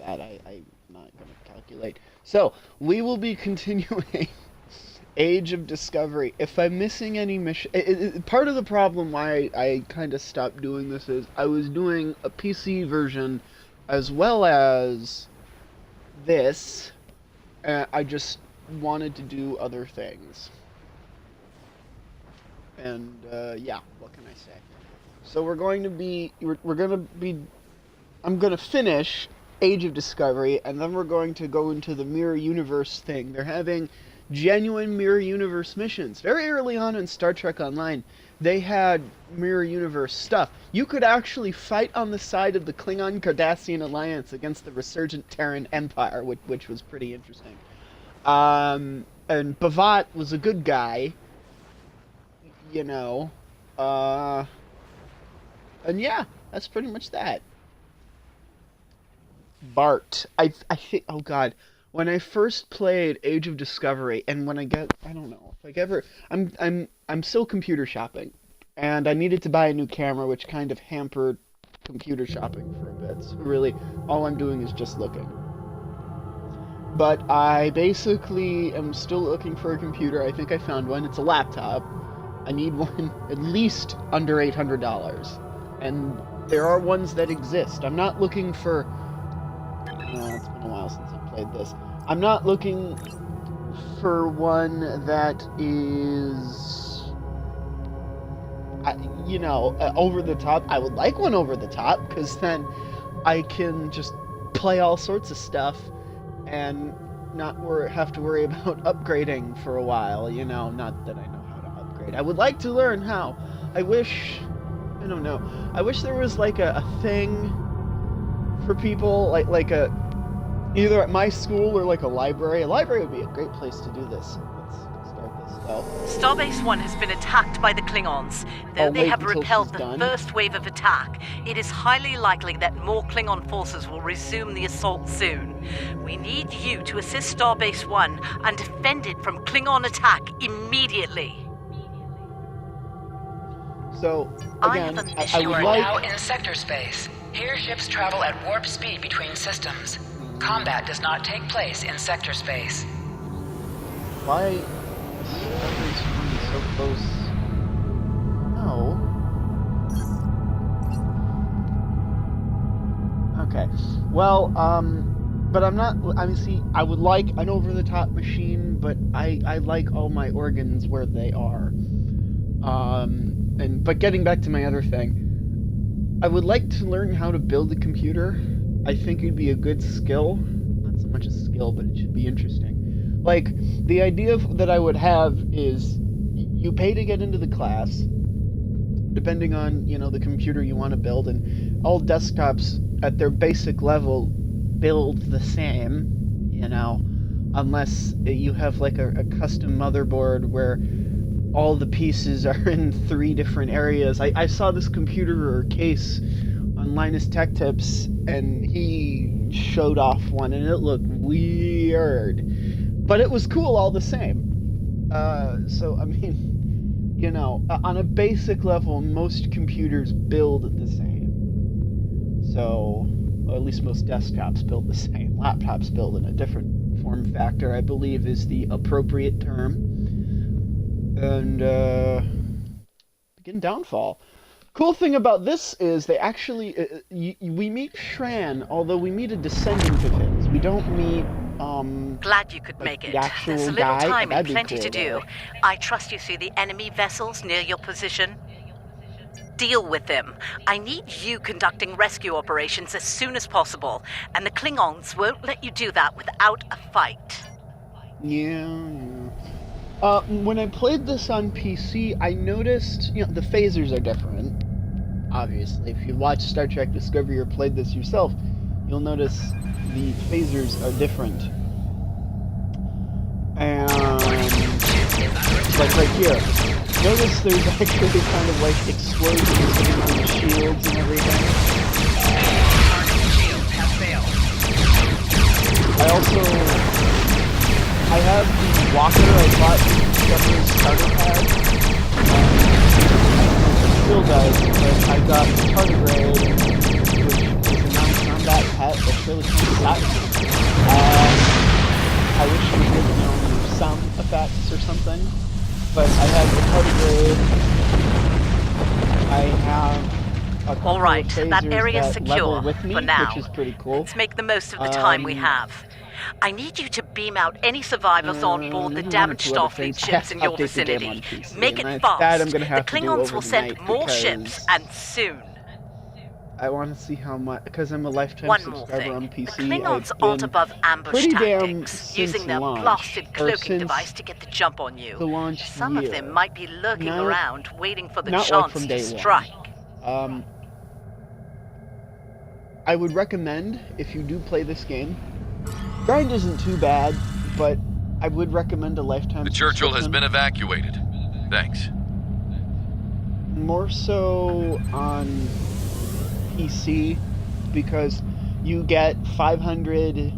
that, I'm not going to calculate. So, we will be continuing Age of Discovery. If I'm missing any mission... part of the problem why I kind of stopped doing this is I was doing a PC version as well as this. I just wanted to do other things. And, yeah, what can I say? So we're going to be... I'm going to finish Age of Discovery, and then we're going to go into the Mirror Universe thing. They're having genuine Mirror Universe missions. Very early on in Star Trek Online, they had Mirror Universe stuff. You could actually fight on the side of the Klingon-Cardassian alliance against the resurgent Terran Empire, which was pretty interesting. And Bavat was a good guy, you know. And yeah, that's pretty much that. Bart. I think, oh god, when I first played Age of Discovery, and when I don't know, if I ever, I'm still computer shopping, and I needed to buy a new camera, which kind of hampered computer shopping for a bit, so really, all I'm doing is just looking. But I basically am still looking for a computer. I think I found one. It's a laptop. I need one at least under $800, and there are ones that exist. I'm not looking for... it's been a while since I played this. I'm not looking for one that is, over the top. I would like one over the top, because then I can just play all sorts of stuff and not have to worry about upgrading for a while, not that I know how to upgrade. I would like to learn how. I wish there was like a thing for people, like a, either at my school or like a library. A library would be a great place to do this. Let's start this out. Starbase 1 has been attacked by the Klingons. Though they have repelled the first wave of attack, it is highly likely that more Klingon forces will resume the assault soon. We need you to assist Starbase 1 and defend it from Klingon attack immediately. So, again, I would like... now in sector space. Here ships travel at warp speed between systems. Combat does not take place in sector space. Why is Starbase 1 so close? No. Okay. Well, but I'm not... see, I would like an over-the-top machine, but I like all my organs where they are. But getting back to my other thing, I would like to learn how to build a computer. I think it'd be a good skill. Not so much a skill, but it should be interesting. Like, the idea that I would have is you pay to get into the class, depending on, the computer you want to build, and all desktops at their basic level build the same, unless you have like a custom motherboard where all the pieces are in 3 different areas. I saw this computer or case on Linus Tech Tips, and he showed off one, and it looked weird. But it was cool all the same. So, I mean, on a basic level, most computers build the same. So, or at least most desktops build the same. Laptops build in a different form factor, I believe, is the appropriate term. And, begin downfall. Cool thing about this is they actually, we meet Shran, although we meet a descendant of his. We don't meet, Glad you could make it. actual There's a little guy. time and That'd be plenty cool, to do. though. I trust you see the enemy vessels near your position. Deal with them. I need you conducting rescue operations as soon as possible, and the Klingons won't let you do that without a fight. Yeah. When I played this on PC, I noticed, the phasers are different. Obviously, if you watched Star Trek Discovery or played this yourself, you'll notice the phasers are different. And, like right here, notice there's actually kind of like explosions on the shields and everything. Shields have failed. I have the walker I bought Discovery's starter pad. Still does, but I got tardigrade, which is a non-combat pet that's really kind of I wish we did some effects or something, but I have the tardigrade. I have a couple All right, of phasers that area's that secure level with me, for now. which is pretty cool. Let's make the most of the time we have. I need you to beam out any survivors on board the damaged Starfleet ships in your vicinity. Make it fast. The Klingons will send more ships, and soon. I want to see how much, because I'm a lifetime One more subscriber thing. on PC. The Klingons aren't above ambush tactics, using their blasted cloaking device to get the jump on you. Some of them might be lurking around, waiting for the chance to strike. I would recommend, if you do play this game, grind isn't too bad, but I would recommend a lifetime The Churchill has been evacuated. Thanks. More so on PC, because you get 500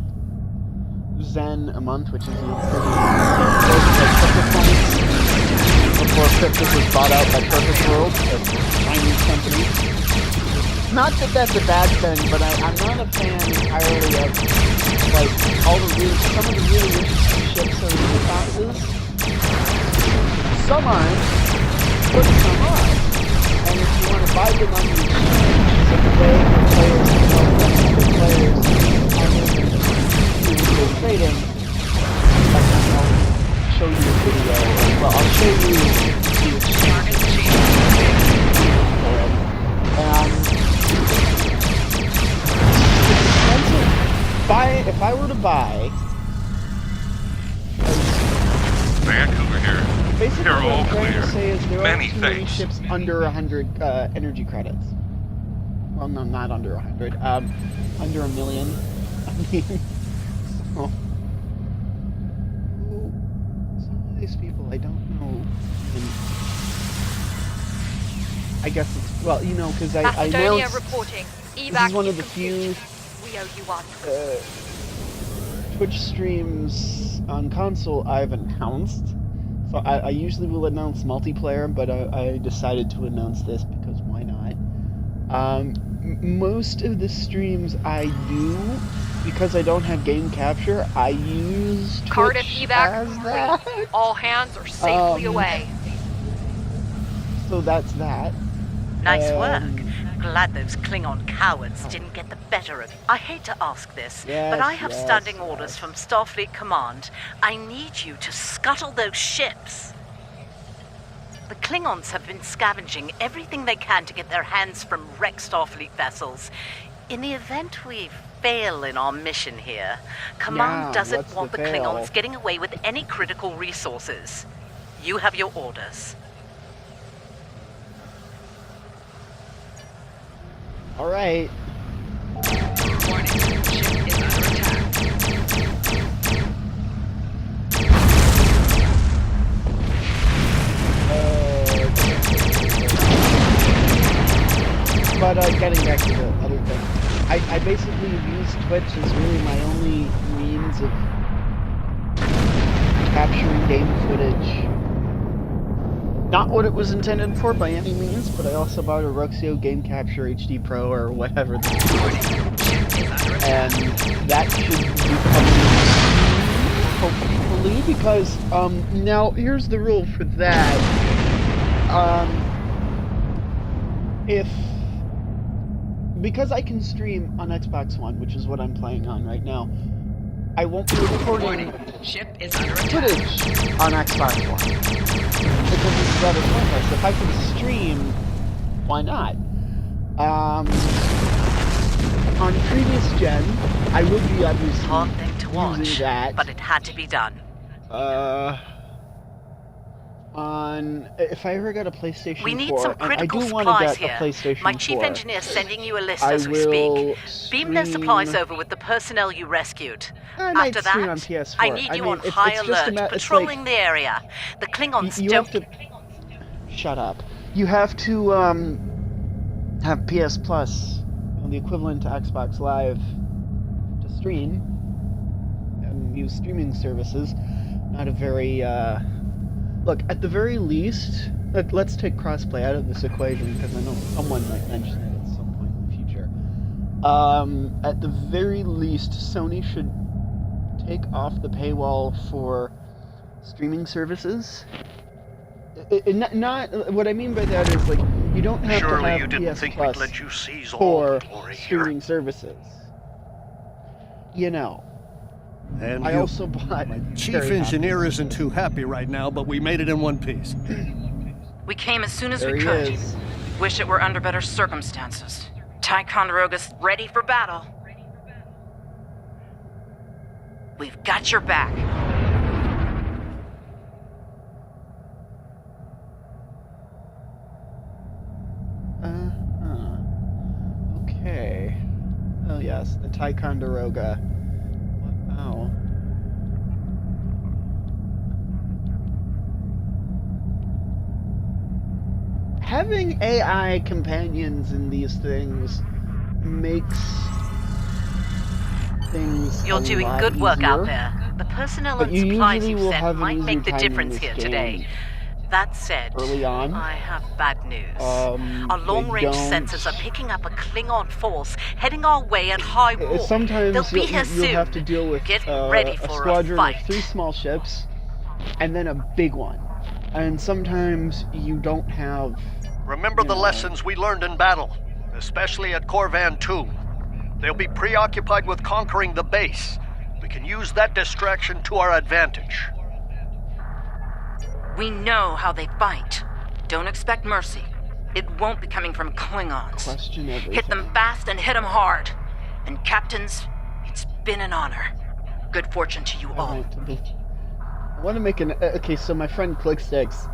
Zen a month, which is pretty before Cryptic was bought out by Perfect World, a Chinese company. Not that that's a bad thing, but I'm not a fan entirely of like some of the really interesting ships are really classes. Some aren't, but some are. And if you want to buy them on the exchange, it's a way for players to help other players on trading. I'll show you a video. Well, I'll show you the exchange for it. If I were to buy, back over here. Basically, They're what all I'm trying clear. to say is there Many are too many thanks. ships under 100 energy credits. Well, no, not under 100. Under 1 million. I mean, so some of these people, I don't know. I guess it's because I announced. Reporting. This is one of the few We owe you one. Twitch streams on console I've announced. So I usually will announce multiplayer, but I decided to announce this because why not? Most of the streams I do, because I don't have game capture, I use Twitch Cardiff evac as that. complete. All hands are safely away. So that's that. Nice work. Glad those Klingon cowards didn't get the better of you. I hate to ask this, but I have standing orders from Starfleet Command. I need you to scuttle those ships. The Klingons have been scavenging everything they can to get their hands from wrecked Starfleet vessels. In the event we fail in our mission here, Command doesn't want the Klingons getting away with any critical resources. You have your orders. All right. Warning, ship is under attack. But getting back to the other thing, I basically use Twitch as really my only means of capturing game footage. Not what it was intended for by any means, but I also bought a Roxio Game Capture HD Pro or whatever. And that should be coming hopefully, because now here's the rule for that. Because I can stream on Xbox One, which is what I'm playing on right now, I won't be recording Ship is under attack. footage on Xbox One. Because it's rather pointless. If I can stream, why not? On previous gen, I would be obviously Hard thing to watch, using that. but it had to be done. If I ever got a PlayStation 4, We need some critical I do want to supplies get a here. PlayStation My chief 4. engineer's sending you a list I as we will speak. Beam those supplies stream- over with the personnel you rescued. I might After stream that, on PS4. I need you on it's high just alert, it's patrolling like, the area. The Klingons you don't... have to... Shut up. You have to, have PS Plus, the equivalent to Xbox Live, to stream, and use streaming services. Not a very, Look, at the very least, let's take crossplay out of this equation, because I know someone might mention it at some point in the future. At the very least, Sony should take off the paywall for streaming services. Not what I mean by that is like you don't have Surely to have you didn't PS think Plus we'd let you seize all for the glory here. streaming services. You know. And I also bought. My chief engineer isn't too happy right now, but we made it in one piece. We came as soon as There we he could. is. Wish it were under better circumstances. Ticonderoga's ready for battle. We've got your back. Okay. Oh yes, the Ticonderoga. Wow. Having AI companions in these things makes things You're a doing lot good work out easier. there. The personnel But and you supplies usually you've will sent have an might easier make the time in difference this here game today. That said, early on. I have bad news. They Our long-range don't- sensors are picking up a Klingon force heading our way at high warp. Sometimes They'll be here you'll soon. have to deal with Get a ready for squadron fight. of 3 small ships, and then a big one. And sometimes you don't have. Remember the lessons we learned in battle, especially at Corvan 2. They'll be preoccupied with conquering the base. We can use that distraction to our advantage. We know how they fight. Don't expect mercy. It won't be coming from Klingons. Question everything. Hit them fast and hit them hard. And captains, it's been an honor. Good fortune to you all. I want to make an. Okay, so my friend Clicksticks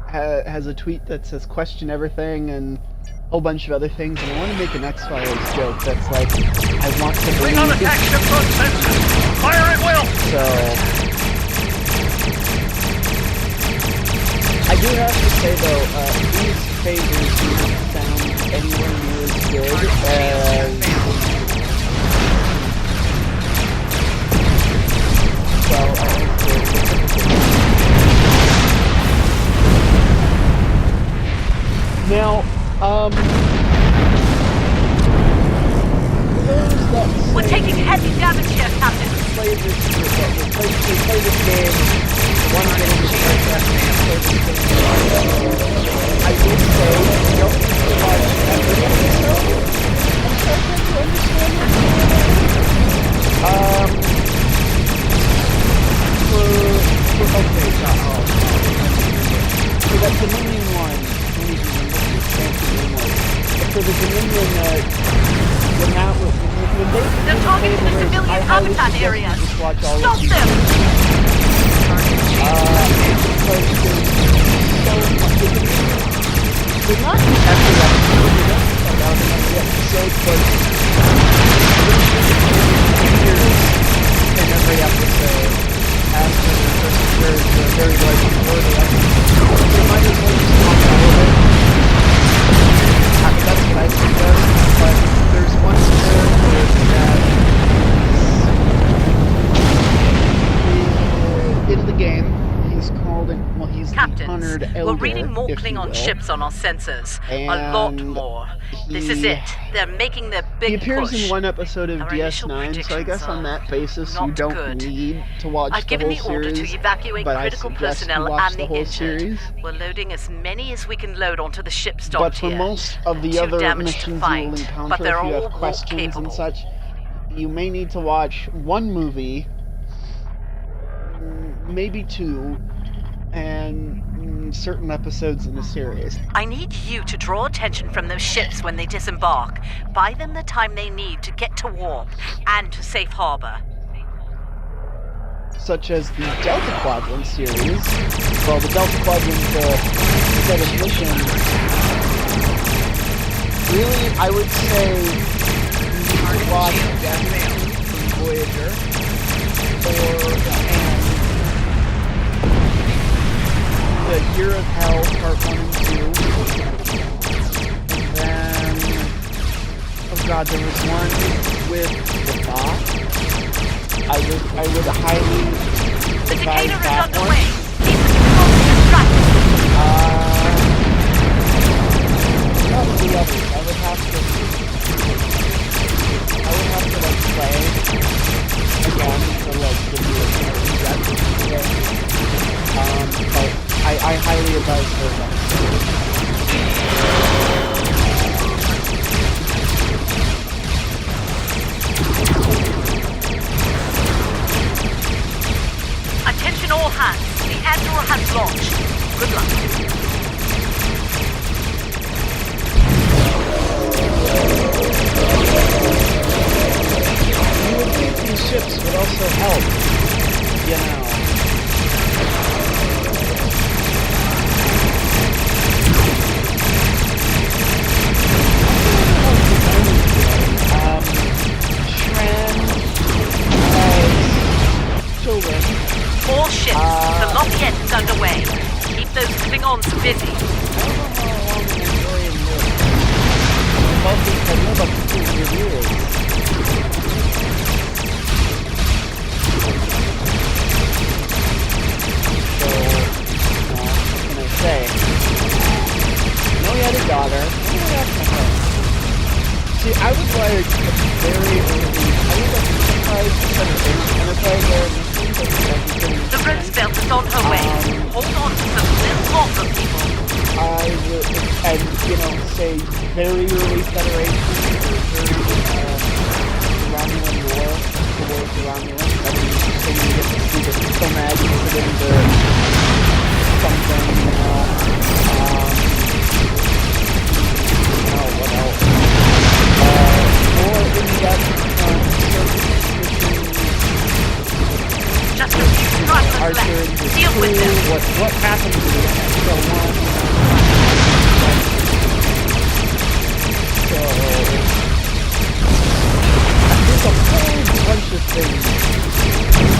has a tweet that says "question everything" and a whole bunch of other things, and I want to make an X-Files joke that's like, I want to believe Klingon attack ships on sensors! Fire at will! So I do have to say though, these phasers do not sound anywhere near as good as. Well, I think now, those that We're say taking heavy damage here, Captain. play this game, one game is I would say you don't need to watch every episode. I'm starting to understand it. Okay, not all. So that Dominion one, I don't even remember what the expansion name was. But for the Dominion, when they They're targeting the civilian habitat area. just watch all Stop of these. them! Because they're not in every episode. They don't start out in every episode, but in every episode, after there's a very large majority of it. They might as well just watch all of it. That's what I think of, but there's one character that is in the game. He's called, he's the honored Captains, elder, we're reading more if you Klingon will. ships on our sensors. A lot And more. This is it. They're making their big He appears push. in one episode of Our initial DS9, so I guess on that basis you not don't good. need to watch I've the given whole the order series, to evacuate but I critical suggest you personnel watch and the the whole injured. series. We're loading as many as we can load onto the ship But stocked for here. most of the Too other damaged to missions fight, you will but encounter, they're if you all have questions capable. and such, you may need to watch one movie, maybe 2, and certain episodes in the series. I need you to draw attention from those ships when they disembark. Buy them the time they need to get to warp and to safe harbor. Such as the Delta Quadrant series. Well, the Delta Quadrant set of missions. Really, I would say you could watch Death from Voyager or the Year of Hell Part 1 and 2. And then, oh god, there was one with the Bot. I would highly The advise Decatur is that on the one. way. Keep the distraction. Probably others. I would have to. Attention all hands. The Andor has launched. Good luck. You would think these ships would also help, you know. Children. All ships. The Lafayette is underway. Keep those Klingons busy. I don't know how long an Andorian lives. Mostly, I know about 200 years. So, what can I say? I know he had a daughter. What did I ask myself? See, I was like very early. I was like surprised to send an Enterprise there. The Rose Belt is on her way. Hold on to some little longer, people. I would, and you know, say very early Federation or very Romulan War towards the Romulans. That would be interesting to get to see the Comag put into something, you know. What else? Or in that just a few stragglers Archer left. into Deal with them. What happened to the extra one? So there's a whole bunch of things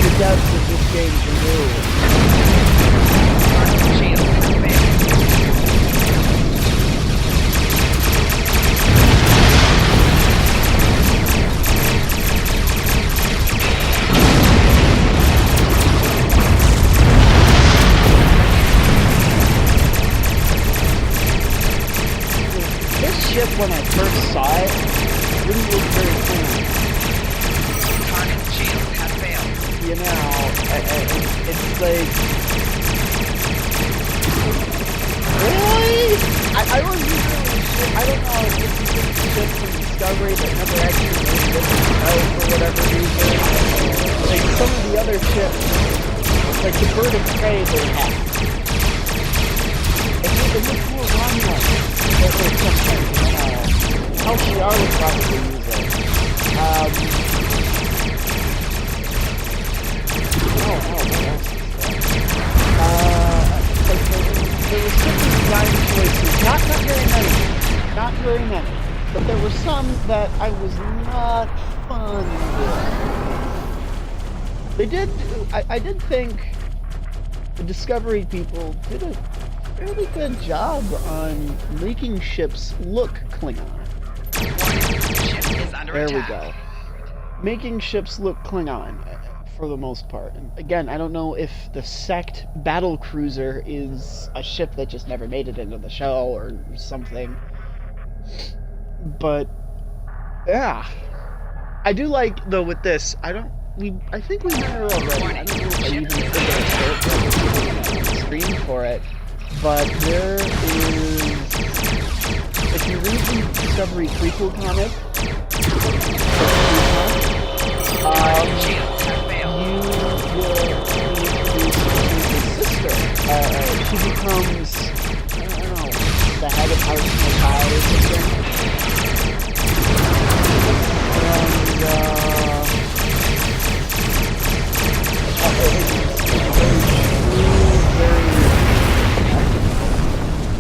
the devs of this game can do. This ship, when I first saw it, didn't look very cool. Target shield has failed. You know, it's like... Really? I wasn't really sure. I don't know if this is just a ship from Discovery that never actually made it out for whatever reason. Like some of the other ships, like the Bird of Prey they have. It looks more Romulan. LCR would probably use it. What else is there? There were some design choices, not very many, but there were some that I was not fun with. They did, I did think the Discovery people did a fairly good job on making ships look Klingon. There we go. Making ships look Klingon, for the most part. And again, I don't know if the Sect battle cruiser is a ship that just never made it into the show or something. But yeah, I do like though with this. I think we met her already. I don't know if I even figured out the screen for it. But there is, if you read the Discovery prequel comic, you will be introduced to his sister. She becomes, I don't know, the head of House Mackay or something. And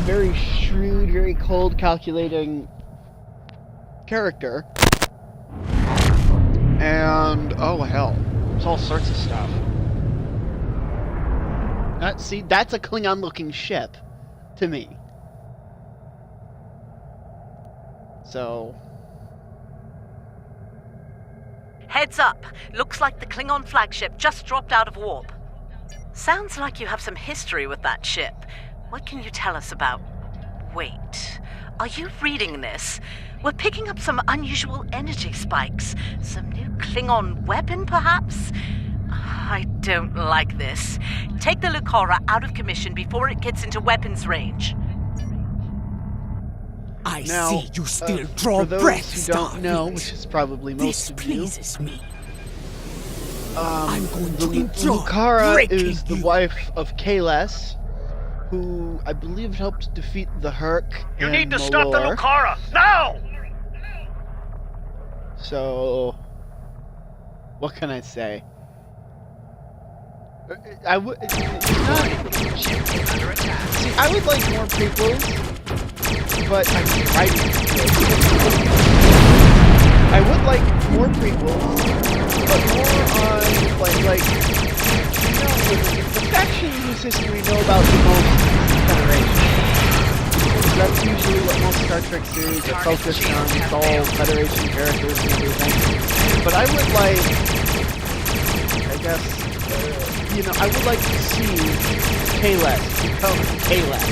very shrewd, very cold, calculating character. And oh hell, there's all sorts of stuff. See, that's a Klingon-looking ship to me. So, Heads up. Looks like the Klingon flagship just dropped out of warp. Sounds like you have some history with that ship. What can you tell us about... Wait. Are you reading this? We're picking up some unusual energy spikes. Some new Klingon weapon, perhaps? I don't like this. Take the Lucora out of commission before it gets into weapons range. I Now, see you still draw for those breath, who don't know, Starfleet. which is probably most This of pleases me. you, I'm going the to enjoy Lucara breaking is the you. wife of Kahless, who I believe helped defeat the Herc. You and need to stop the Malor. Lucara, now! So, what can I say? I would. It's not. See, I would like more prequels, but I'm writing prequels. I would like more prequels, but more on like you know the faction whose history we know about the most is the Federation. That's usually what most Star Trek series are focused on. It's all Federation characters and everything. But I would like, I guess, you know, I would like to see Kahless become Kahless.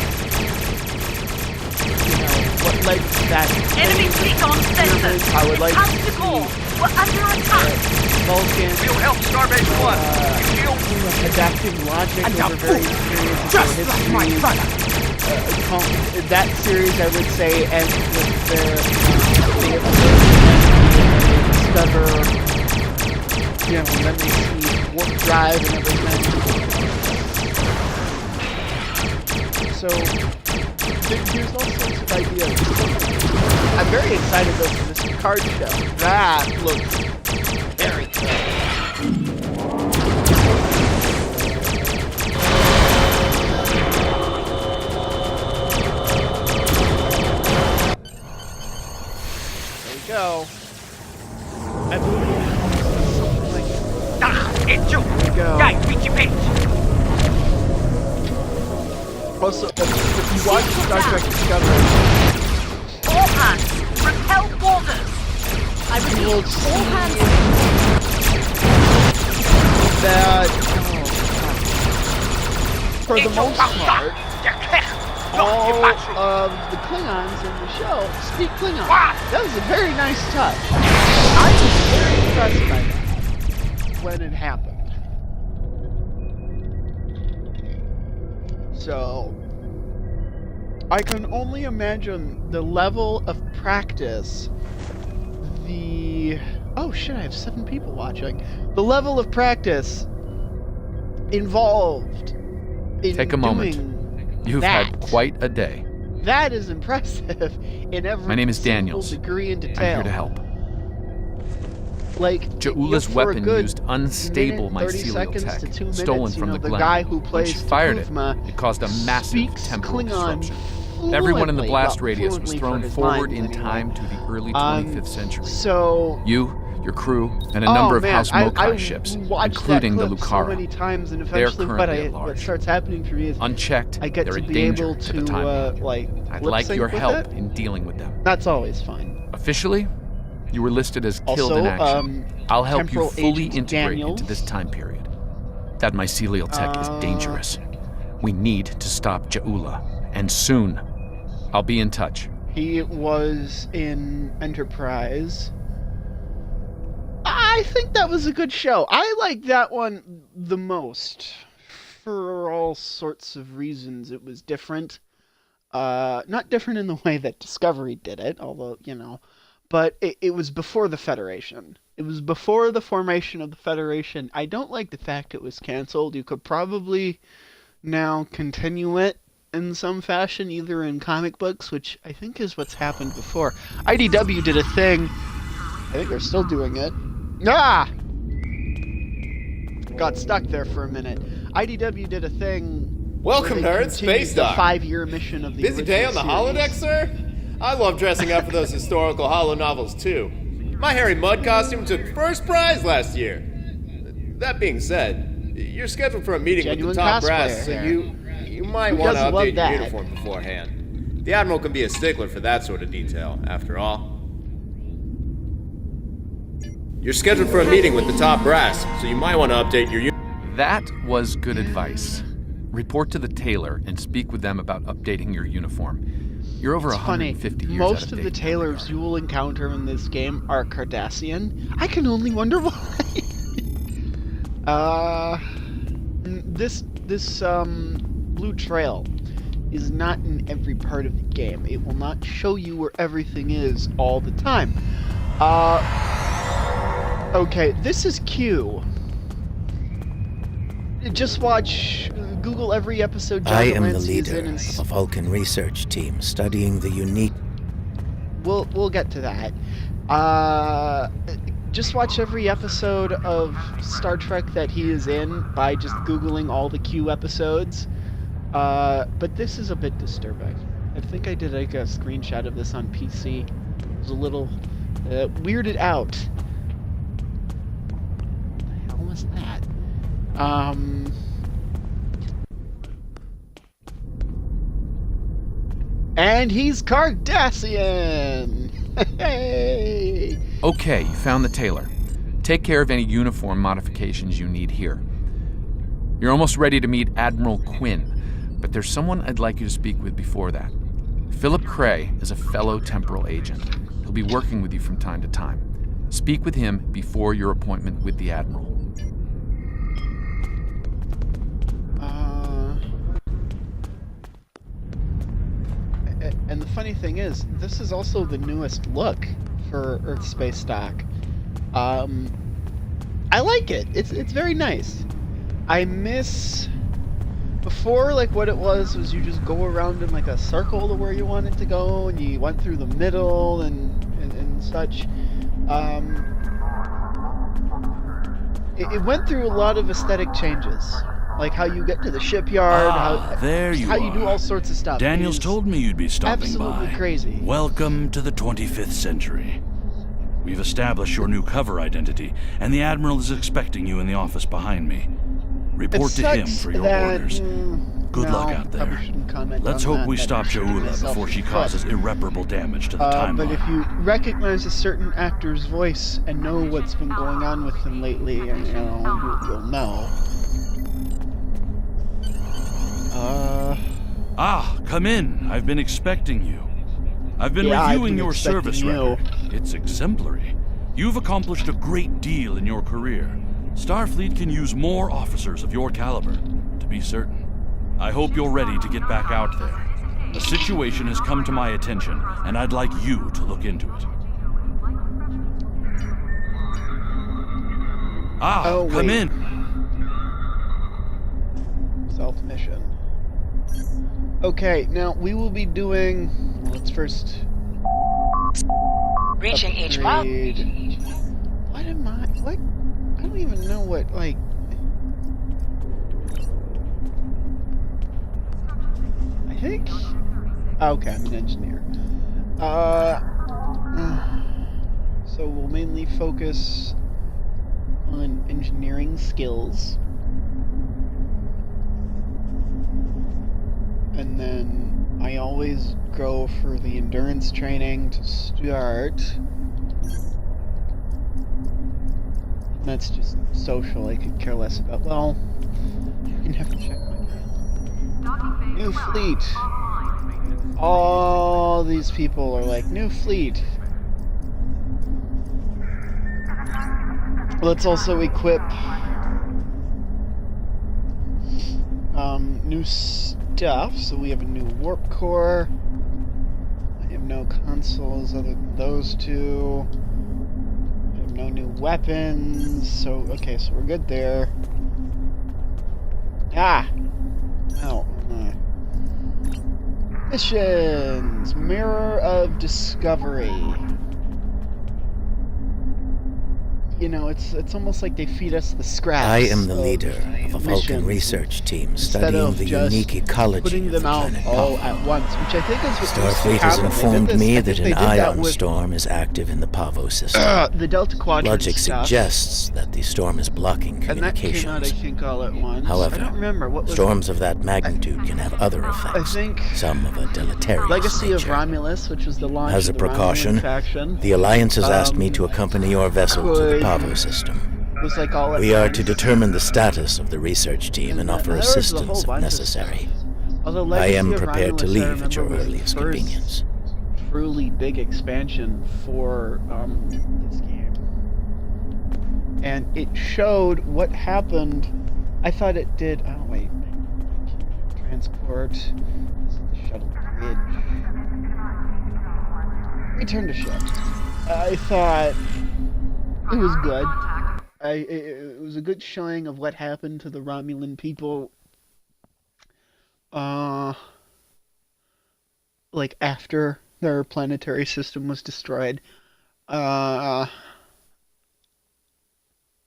You know, what led to that. Enemy fleet on center. I would like Come to to see call. We're under attack. Vulcan. We'll help Starbase 1. You Adapting logic And over a various fool, periods of just their like my history. brother. That series, I would say, ends with their discover, you know, then they see warp drive and everything. So here's all sorts of ideas. I'm very excited though for this card show. That looks very cool. Go. I believe something like it's you! go. Guy, reach your page! Also, if you watch Star Trek Discovery, All hands, repel boarders. I you repeat, will all see hands. that, for the most part, all of the Klingons in the show speak Klingon. That was a very nice touch. I was very impressed by that when it happened. So, I can only imagine the level of practice, oh shit, I have 7 people watching. The level of practice involved in Take a moment. doing You've that. had quite a day. That is impressive in every My name is single Daniels. degree and I'm detail. here to help. Like Ja'ula's for a weapon good used unstable minute, 30 mycelial seconds tech, to 2 minutes, stolen you from know, the the Glen. guy who When plays she fired T'Kuvma it caused a massive speaks temporal Klingon disruption. Everyone in the blast radius was fluently thrown for his forward lines in anyway. time to the early 25th century. So You, your crew, and a number of man, House I Mokai ships, watched including that the clip so many Lucara. times, and They are eventually, currently at what large. starts happening for me is Unchecked, I get they're to a be danger able to the to Time Lord. like I'd lip like sync your with help it. in dealing with them. That's always fine. Officially, you were listed as killed Also, in action. I'll help you Temporal fully Agent integrate Daniels. into this time period. That mycelial tech is dangerous. We need to stop Ja'ula, and soon. I'll be in touch. He was in Enterprise. I think that was a good show. I like that one the most. For all sorts of reasons. It was different. Not different in the way that Discovery did it, although, you know. But it was before the Federation. It was before the formation of the Federation. I don't like the fact it was canceled. You could probably now continue it in some fashion, either in comic books, which I think is what's happened before. IDW did a thing. I think they're still doing it. Ah! Got stuck there for a minute. IDW did a thing. Welcome, where they nerds. continued Space the Dock. 5-year mission of the Busy day original on the series. holodeck, sir? I love dressing up for those historical holo novels, too. My Harry Mudd costume took first prize last year. That being said, you're scheduled for a meeting Genuine with the top cosplayer brass, so here. you might Who want to doesn't love update your that? uniform beforehand. The Admiral can be a stickler for that sort of detail, after all. You're scheduled for a meeting with the top brass, so you might want to update your uniform. That was good advice. Report to the tailor and speak with them about updating your uniform. You're over It's funny. 150 years Most out of date the in that tailors regard. you will encounter in this game are Cardassian. I can only wonder why. This blue trail is not in every part of the game. It will not show you where everything is all the time. Okay, this is Q. Just watch, Google every episode. I am the leader of a Vulcan research team studying the unique... We'll get to that. Just watch every episode of Star Trek that he is in by just Googling all the Q episodes. But this is a bit disturbing. I think I did like a screenshot of this on PC. It was a little weirded out. What the hell was that? And he's Cardassian! Hey! Okay, you found the tailor. Take care of any uniform modifications you need here. You're almost ready to meet Admiral Quinn, but there's someone I'd like you to speak with before that. Philip Cray is a fellow temporal agent. He'll be working with you from time to time. Speak with him before your appointment with the Admiral. And the funny thing is, this is also the newest look for Earth Space Stock. I like it. It's very nice. I miss... Before, like, what it was you just go around in, like, a circle to where you wanted to go, and you went through the middle and such. It went through a lot of aesthetic changes. Like how you get to the shipyard, how you do all sorts of stuff. Daniels told me you'd be stopping absolutely by. Crazy. Welcome to the 25th century. We've established your new cover identity, and the Admiral is expecting you in the office behind me. Report to him for your orders. Good luck out there. Let's hope we stop Ja'ula before she causes irreparable damage to the timeline. But if you recognize a certain actor's voice and know what's been going on with him lately, you'll know. Come in. I've been expecting you. I've been reviewing your service record. It's exemplary. You've accomplished a great deal in your career. Starfleet can use more officers of your caliber, to be certain. I hope you're ready to get back out there. A situation has come to my attention, and I'd like you to look into it. Come in. Self-mission. Okay, now we will be doing... Let's first... Reaching each mile. What am I... What? I don't even know what, like... I think... Okay, I'm an engineer. So we'll mainly focus on engineering skills. And then I always go for the endurance training to start. That's just social, I could care less about. Well, I'm gonna have to check my new fleet. All these people are like, new fleet. Let's also equip new stuff. So we have a new warp core. I have no consoles other than those two. I have no new weapons. So, okay, so we're good there. Oh. Missions. Mirror of Discovery. You know, it's almost like they feed us the scraps. I am the leader of a Vulcan research team studying the unique ecology of the planet all at once, which I think is what Starfleet has informed me that an ion storm is active in the Pavo system. The Delta Quadrant Logic suggests that the storm is blocking communications. And that came out, I think, all at once. However, I don't remember. What was storms of that magnitude can have other effects. I think some of a deleterious Legacy nature. of Romulus, which was the launch As a of the precaution, Romulan faction, the Alliance has asked me to accompany your vessel to the Pavo system. Was like all we are to determine the status of the research team and offer assistance if necessary. I am prepared to leave at your earliest convenience. Truly big expansion for this game. and it showed what happened. I thought it did. Oh wait, transport. This is the shuttle bridge. Return to ship. I thought it was good. It was a good showing of what happened to the Romulan people. Like after their planetary system was destroyed.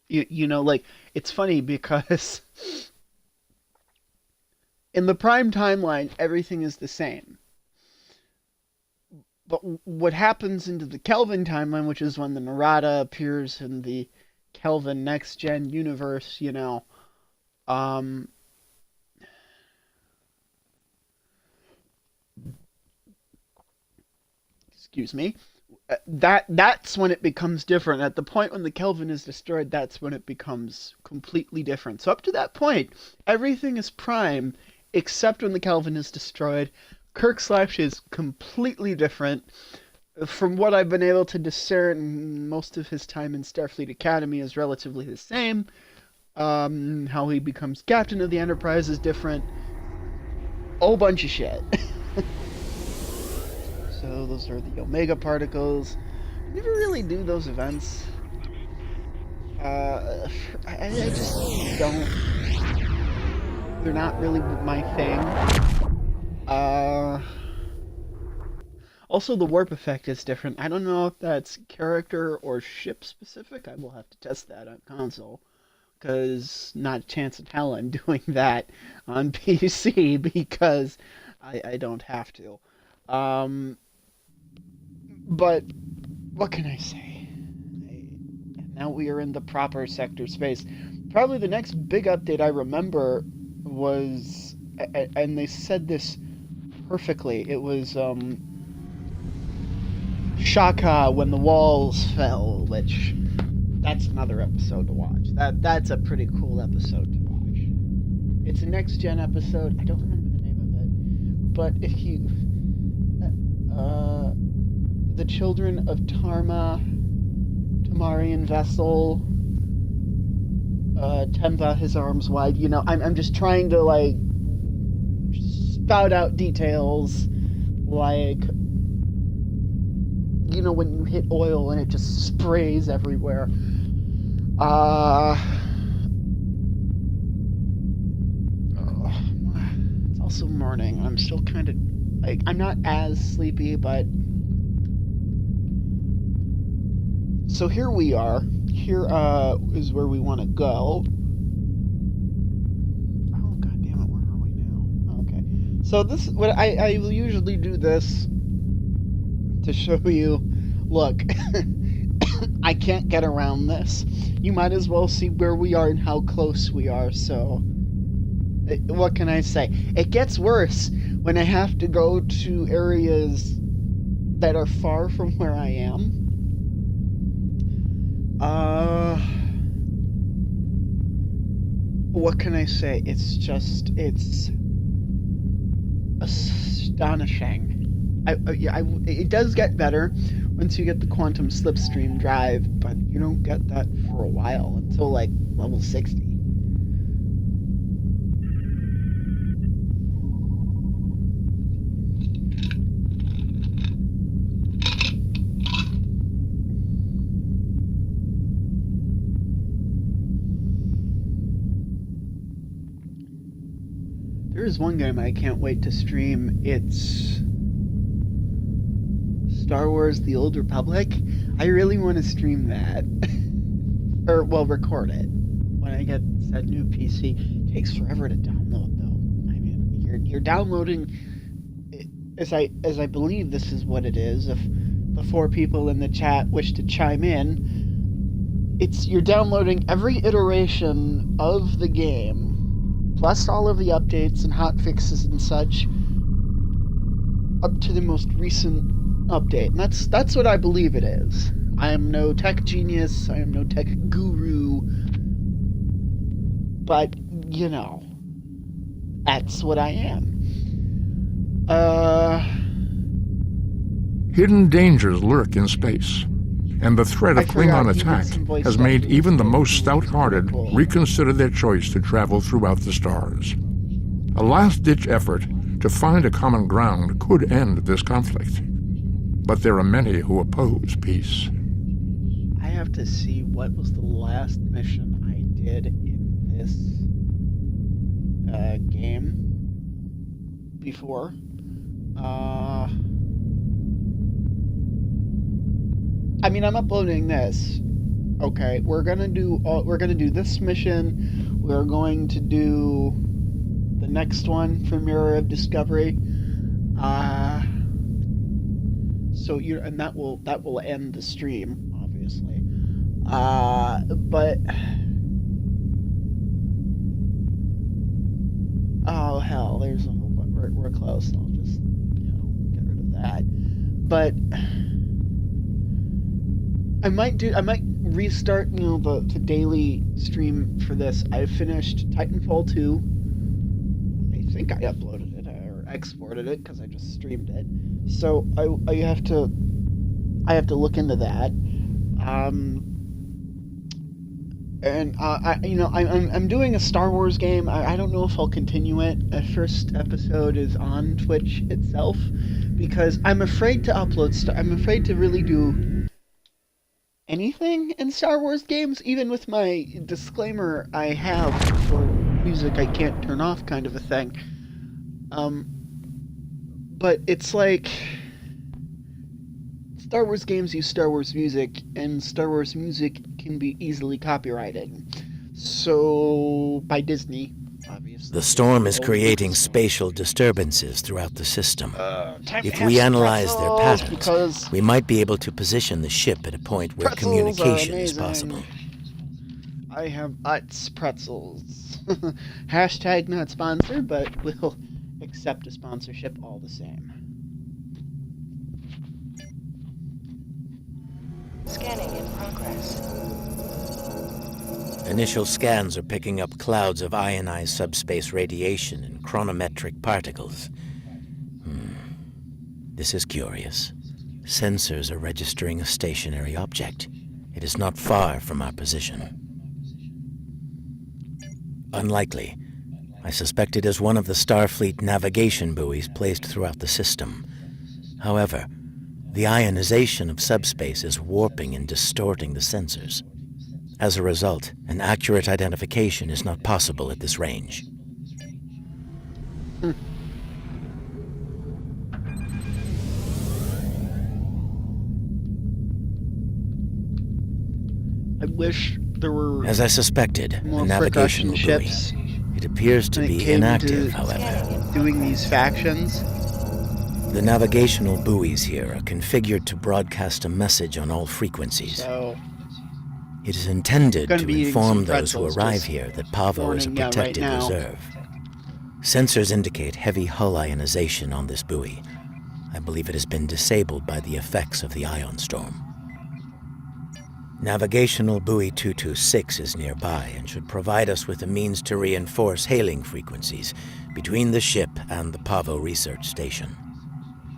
You know, like, it's funny because in the Prime timeline, everything is the same. But what happens into the Kelvin timeline, which is when the Narada appears in the Kelvin Next Gen universe, you know, excuse me, that's when it becomes different. At the point when the Kelvin is destroyed, that's when it becomes completely different. So up to that point, everything is Prime, except when the Kelvin is destroyed. Kirk/Slash is completely different. From what I've been able to discern, most of his time in Starfleet Academy is relatively the same. How he becomes captain of the Enterprise is different. A whole bunch of shit. So those are the Omega particles. I never really do those events. I just don't. They're not really my thing. Also, the warp effect is different. I don't know if that's character or ship specific. I will have to test that on console. Because not a chance in hell I'm doing that on PC because I don't have to. But what can I say? Now we are in the proper sector space. Probably the next big update I remember was, and they said this perfectly, it was Shaka when the walls fell, which that's another episode to watch. That's a pretty cool episode to watch. It's a next gen episode. I don't remember the name of it, but if you the children of Tarma, Tamarian Vessel, Temva, his arms wide. You know, I'm just trying to like spout out details, like, you know, when you hit oil and it just sprays everywhere. It's also morning. I'm still kind of like, I'm not as sleepy, but so here we are. Here is where we want to go. Oh, god damn it, where are we now? Okay. So this, what I will usually do this to show you, look, I can't get around this. You might as well see where we are and how close we are, so what can I say? It gets worse when I have to go to areas that are far from where I am. What can I say? It's just, it's astonishing. It does get better once you get the quantum slipstream drive, but you don't get that for a while until like level 60. There is one game I can't wait to stream. It's Star Wars The Old Republic. I really want to stream that. Or, well, record it. When I get that new PC. It takes forever to download, though. I mean, you're downloading... As I believe this is what it is, if the 4 people in the chat wish to chime in, you're downloading every iteration of the game, plus all of the updates and hotfixes and such, up to the most recent update. And that's what I believe it is. I am no tech genius, I am no tech guru, but, you know, that's what I am. Hidden dangers lurk in space. and the threat of Klingon attack has made even the most stout-hearted reconsider their choice to travel throughout the stars. A last-ditch effort to find a common ground could end this conflict. But there are many who oppose peace. I have to see what was the last mission I did in this game before. I mean, I'm uploading this. Okay, we're gonna do this mission. We're going to do the next one for Mirror of Discovery. So that will end the stream, obviously. But oh hell, we're close. I'll just get rid of that. But I might restart the daily stream for this. I finished Titanfall 2. I think I uploaded it or exported it because I just streamed it. So I have to look into that. I'm doing a Star Wars game. I don't know if I'll continue it. The first episode is on Twitch itself because I'm afraid to upload. I'm afraid to really do anything in Star Wars games, even with my disclaimer I have for music I can't turn off kind of a thing. But it's like Star Wars games use Star Wars music, and Star Wars music can be easily copyrighted. So, by Disney, obviously. The storm is creating spatial disturbances throughout the system. If we analyze their patterns, we might be able to position the ship at a point where communication is possible. I have Utz pretzels. Hashtag not sponsored, but we'll accept a sponsorship all the same. Scanning in progress. Initial scans are picking up clouds of ionized subspace radiation and chronometric particles. This is curious. Sensors are registering a stationary object. It is not far from our position. Unlikely. I suspect it is one of the Starfleet navigation buoys placed throughout the system. However, the ionization of subspace is warping and distorting the sensors. As a result, an accurate identification is not possible at this range. I wish there were. As I suspected, a navigational buoy. It appears to be inactive, however. Doing these factions. The navigational buoys here are configured to broadcast a message on all frequencies. So, it is intended to inform those who arrive here that Pavo is a protected reserve. Sensors indicate heavy hull ionization on this buoy. I believe it has been disabled by the effects of the ion storm. Navigational buoy 226 is nearby and should provide us with a means to reinforce hailing frequencies between the ship and the Pavo research station.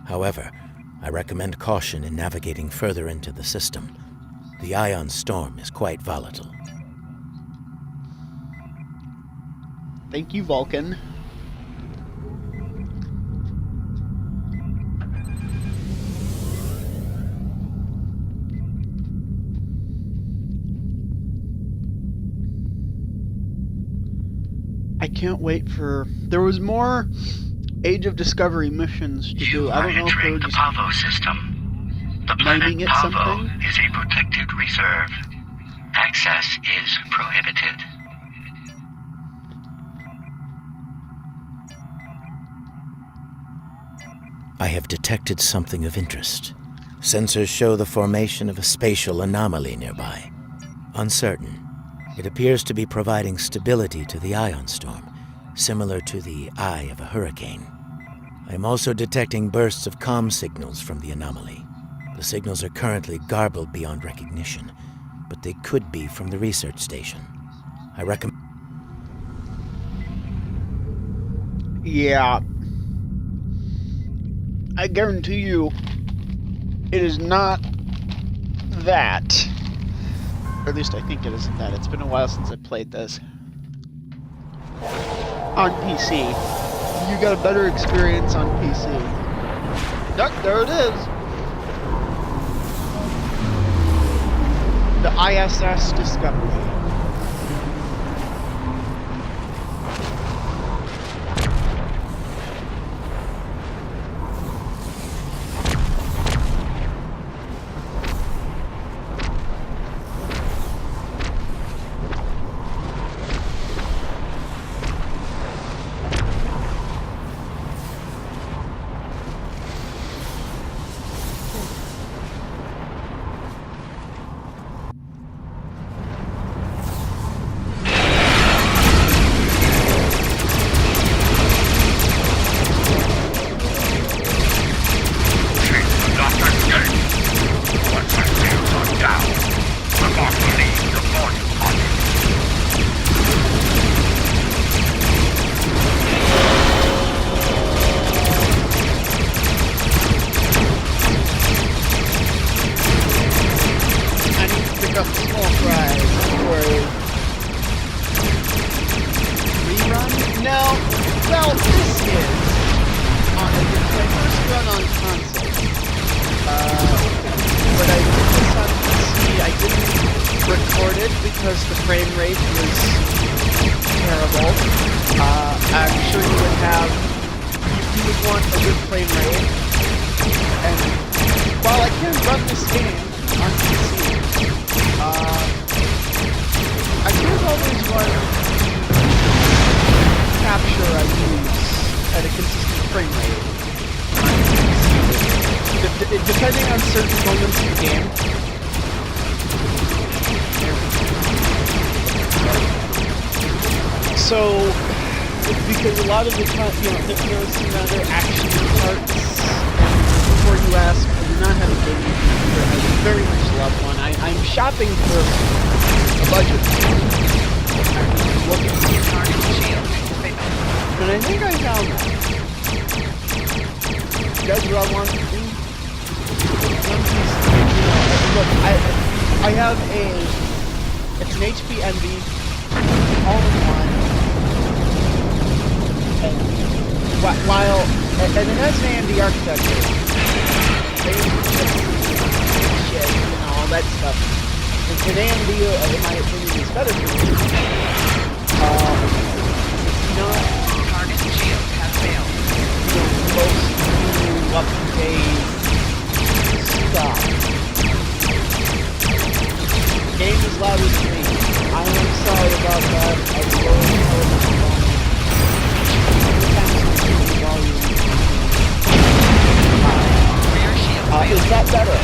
However, I recommend caution in navigating further into the system. The ion storm is quite volatile. Thank you, Vulcan. I can't wait for... There was more Age of Discovery missions to do. I don't know if they were just the Pavo system. The planet Pavo is a protected reserve. Access is prohibited. I have detected something of interest. Sensors show the formation of a spatial anomaly nearby. Uncertain. It appears to be providing stability to the ion storm, similar to the eye of a hurricane. I am also detecting bursts of comm signals from the anomaly. The signals are currently garbled beyond recognition, but they could be from the research station. I recommend... Yeah. I guarantee you, it is not that. Or at least I think it isn't that. It's been a while since I played this. On PC. You got a better experience on PC. Yep, there it is. The ISS Discovery. Depending on certain moments in the game. So, because a lot of the time, there are some other action parts. Before you ask, I do not have a gaming computer. I would very much love one. I'm shopping for a budget. I'm looking for a target shield. And I think I found that. You guys what I want to do? Look, I have it's an HP Envy, all-in-one, and it has an AMD architecture, shit, all that stuff. An AMD, in my opinion, is better for me. It's not target shield has failed. Most up-to-date stuff. Game is loud as me. I am sorry about that. I will is that better?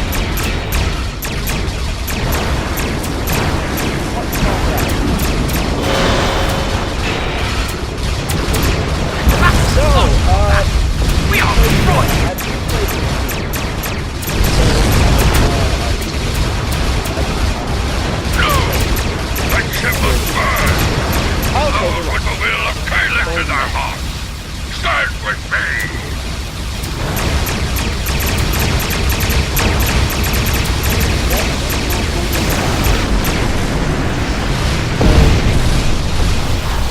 What's that? So, we are destroyed. With the will of Caliph in our heart. Stand with me!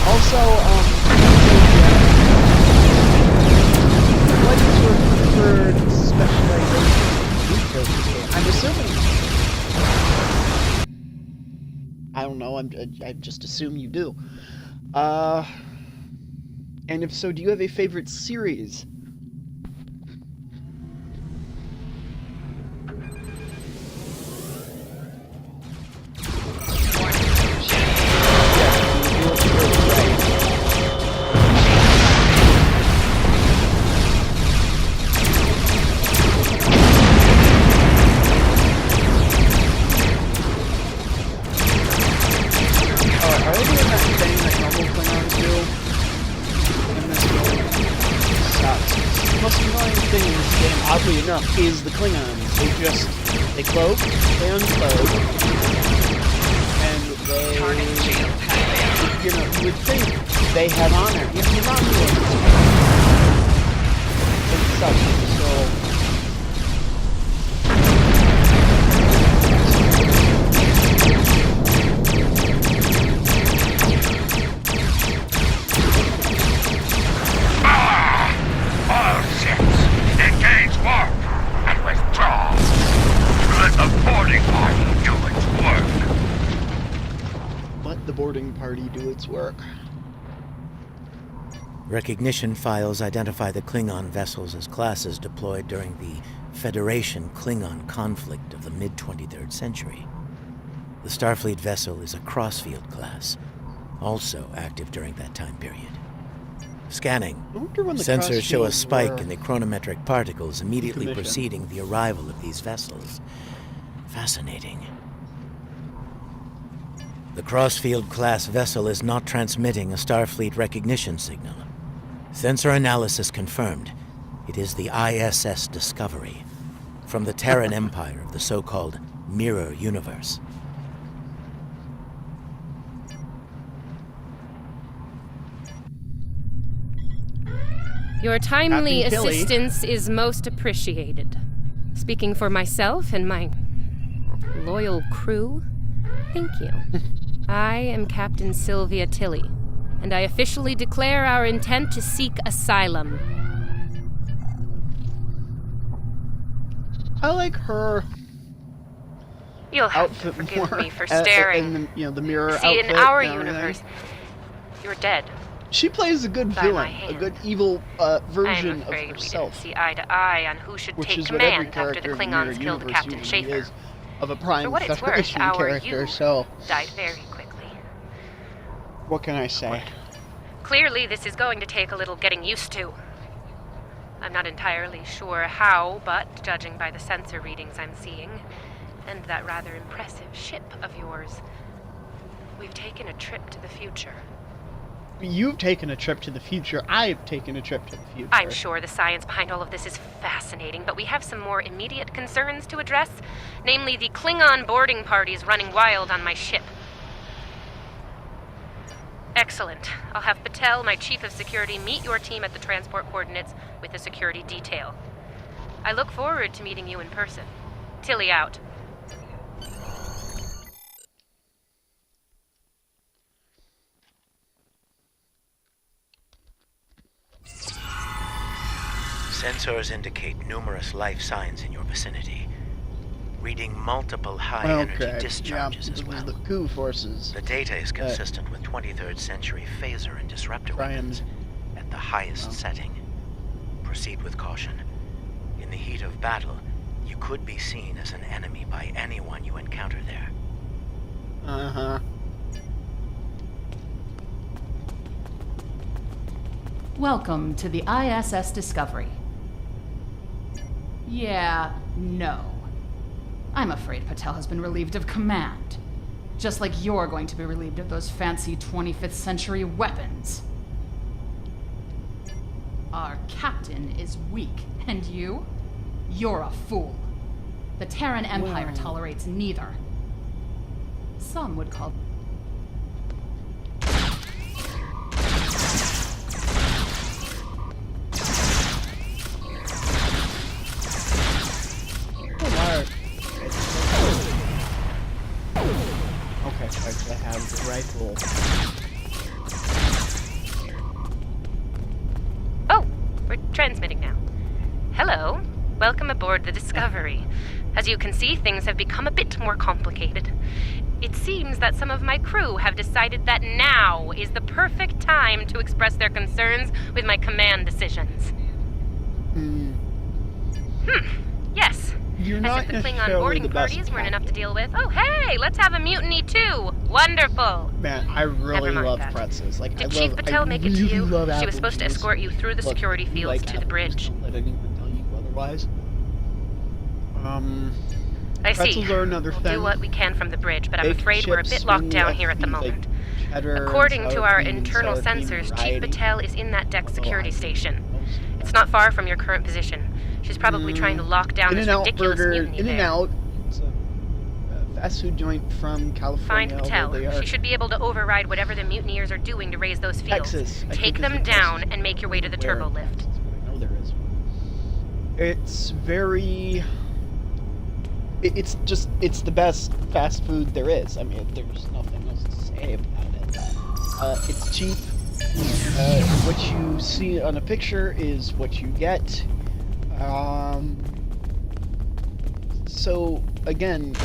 Also, what is your preferred specialization? I'm assuming. I don't know. I just assume you do. And if so, do you have a favorite series? Oddly enough, is the Klingons. They cloak, they uncloak, and they, you would think they have honor. You're Romulans. And such, so boarding party do its work. Recognition files identify the Klingon vessels as classes deployed during the Federation-Klingon conflict of the mid-23rd century. The Starfleet vessel is a Crossfield class, also active during that time period. Scanning. Sensors show a spike in the chronometric particles immediately preceding the arrival of these vessels. Fascinating. The Crossfield-class vessel is not transmitting a Starfleet recognition signal. Sensor analysis confirmed. It is the ISS Discovery, from the Terran Empire of the so-called Mirror Universe. Your timely assistance is most appreciated. Speaking for myself and my loyal crew, thank you. I am Captain Sylvia Tilly, and I officially declare our intent to seek asylum. I like her. You'll have to forgive me for staring. The mirror See, outfit in our and universe, you're dead. She plays a good villain, a good evil version of herself. We didn't see eye to eye on who should take command after the Klingons killed Captain Schaefer. Of a prime For what it's worth, Federation our character, you so died very quickly. What can I say? Clearly, this is going to take a little getting used to. I'm not entirely sure how, but judging by the sensor readings I'm seeing, and that rather impressive ship of yours, we've taken a trip to the future. You've taken a trip to the future. I've taken a trip to the future. I'm sure the science behind all of this is fascinating, but we have some more immediate concerns to address, namely the Klingon boarding parties running wild on my ship. Excellent. I'll have Patel, my chief of security, meet your team at the transport coordinates with a security detail. I look forward to meeting you in person. Tilly out. Sensors indicate numerous life signs in your vicinity, reading multiple high-energy discharges as well. The coup forces. The data is consistent with 23rd century phaser and disruptor weapons at the highest setting. Proceed with caution. In the heat of battle, you could be seen as an enemy by anyone you encounter there. Uh-huh. Welcome to the ISS Discovery. Yeah, no. I'm afraid Patel has been relieved of command. Just like you're going to be relieved of those fancy 25th century weapons. Our captain is weak, and you? You're a fool. The Terran Empire tolerates neither. Some would call... Okay, so I have the rifle. Oh, we're transmitting now. Hello. Welcome aboard the Discovery. As you can see, things have become a bit more complicated. It seems that some of my crew have decided that now is the perfect time to express their concerns with my command decisions. Yes. You're As not if the Klingon necessarily boarding the best parties weren't enough to deal with. Oh, hey, let's have a mutiny too. Wonderful. Man, I really love that. pretzels. Like, Did I Chief love, Patel I make really it to you? love She was supposed to apple escort you through the juice. security Look, fields like to the bridge. Don't let anyone tell you otherwise. I see. Pretzels are another We'll thing. do what we can from the bridge, but I'm Baked afraid we're a chips bit locked when down you here at the have these, moment. like, cheddar According and to sour our cream and internal sour cream sensors, Chief variety. Patel is in that deck security station. It's not far from your current position. She's probably trying to lock down this ridiculous mutiny there. In-N-Out. It's a fast food joint from California. Find Patel. She should be able to override whatever the mutineers are doing to raise those fields. Texas. Take them down and make your way to the turbo lift. I know there is. It's very... It's the best fast food there is. I mean, there's nothing else to say about it. It's cheap. What you see on a picture is what you get. So, again...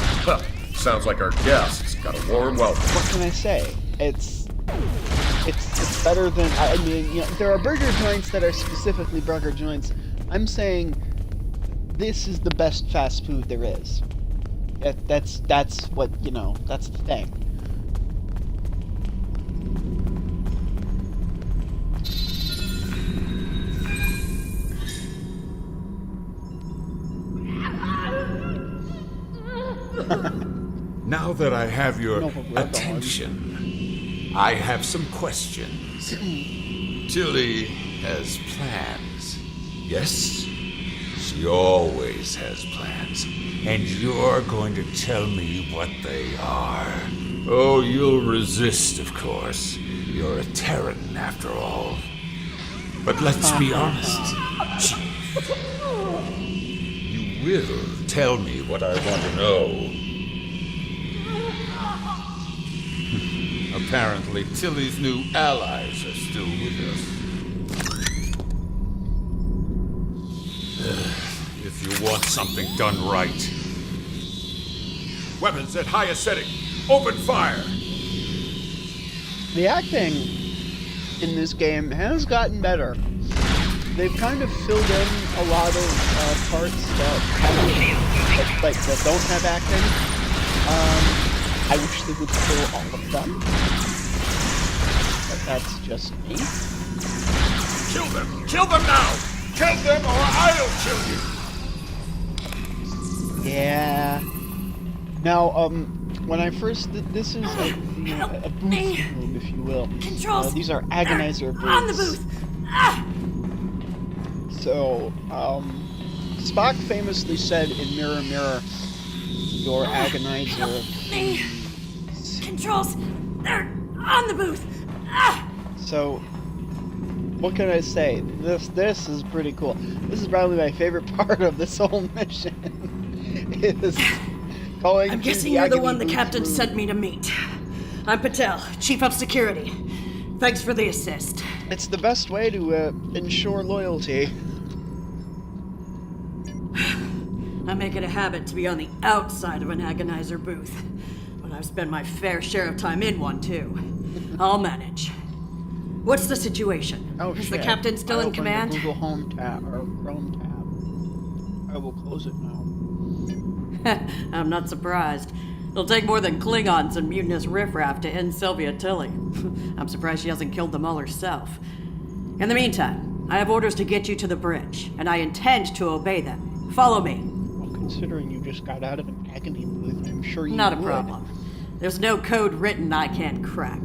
Sounds like our guests got a warm welcome. What can I say? It's better than, I mean, you know, there are burger joints that are specifically burger joints. I'm saying this is the best fast food there is. That's what, you know, that's the thing. Now that I have your attention, I have some questions. Tilly has plans. Yes? She always has plans. And you're going to tell me what they are. Oh, you'll resist, of course. You're a Terran, after all. But let's be honest, Chief. You will tell me what I want to know. Apparently, Tilly's new allies are still with us. If you want something done right. Weapons at highest setting. Open fire! The acting in this game has gotten better. They've kind of filled in a lot of parts that don't have acting. I wish they would fill all of them. But that's just me. Kill them! Kill them now! Kill them or I'll kill you! Yeah. Now, when I first did, this is a booth room, if you will. Controls. These are agonizer booths. On the booth. Ah! So, Spock famously said in Mirror Mirror, your agonizer. Me. Controls. They're on the booth. Ah! So, what can I say? This is pretty cool. This is probably my favorite part of this whole mission. Is calling. I'm guessing you're the one the captain sent me to meet. I'm Patel, Chief of Security. Thanks for the assist. It's the best way to ensure loyalty. I make it a habit to be on the outside of an agonizer booth, but I've spent my fair share of time in one too. I'll manage. What's the situation? Oh, Is shit. the captain still in command? The Google Home tab or Chrome tab. I will close it now. I'm not surprised. It'll take more than Klingons and mutinous riffraff to end Sylvia Tilly. I'm surprised she hasn't killed them all herself. In the meantime, I have orders to get you to the bridge, and I intend to obey them. Follow me. Well, considering you just got out of an agony booth, I'm sure you Not would. a problem. There's no code written I can't crack.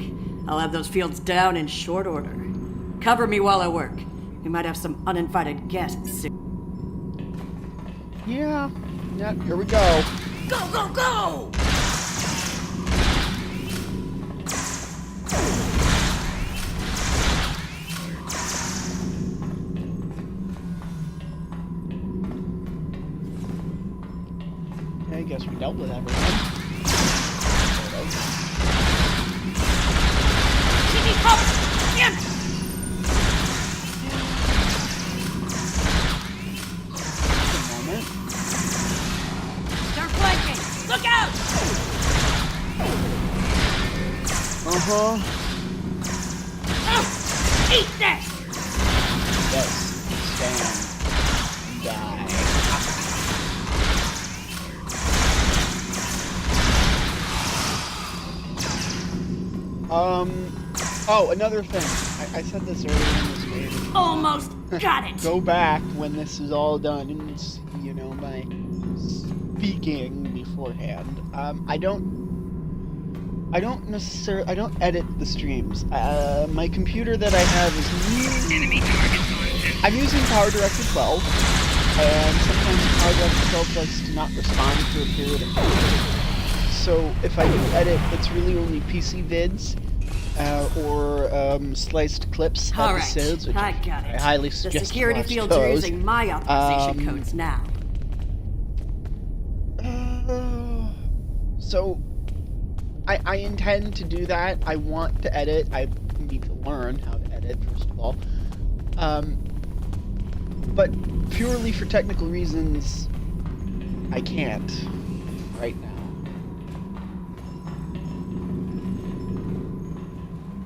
I'll have those fields down in short order. Cover me while I work. We might have some uninvited guests soon. Yeah, here we go. Go, go, go! I guess we dealt with everyone. TV pump! In! Just a moment. They're flanking! Look out! Uh-huh. Eat this! Yes. Stand. Die. Oh, another thing. I said this earlier in this video. Almost got it! Go back when this is all done and see, you know, my speaking beforehand. I don't edit the streams. My computer that I have is Enemy target. I'm using PowerDirector 12, and sometimes PowerDirector 12 does not respond for a period of time. So if I do edit, it's really only PC vids or sliced clips episodes, which I got it. I highly suggest. The security watch fields are those. using my authorization codes now. So I intend to do that. I want to edit. I need to learn how to edit, first of all. But purely for technical reasons, I can't right now.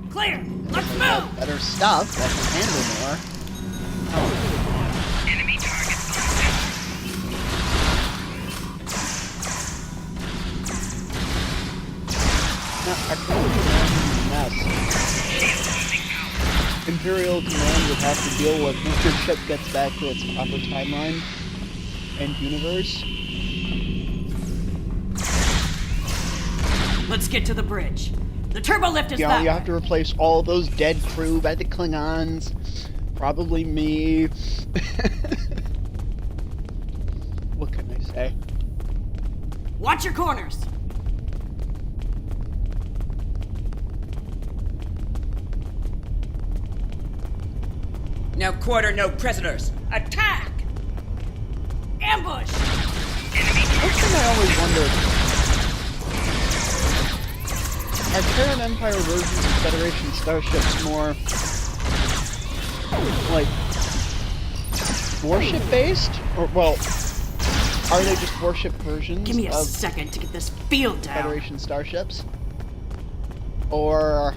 Clear! Let's move! Better stuff that can handle more. Oh. Enemy target. Our command mess. Imperial Command would have to deal with once your ship gets back to its proper timeline and universe. Let's get to the bridge. The turbo lift is You have to replace all those dead crew by the Klingons. Probably me. What can I say? Watch your corners. No quarter, no prisoners. Attack! Ambush! One thing I always wondered. Are Terran Empire versions of Federation starships more like warship-based? Or, well, are they just warship versions Give me a of second to get this field down. Federation starships? Or...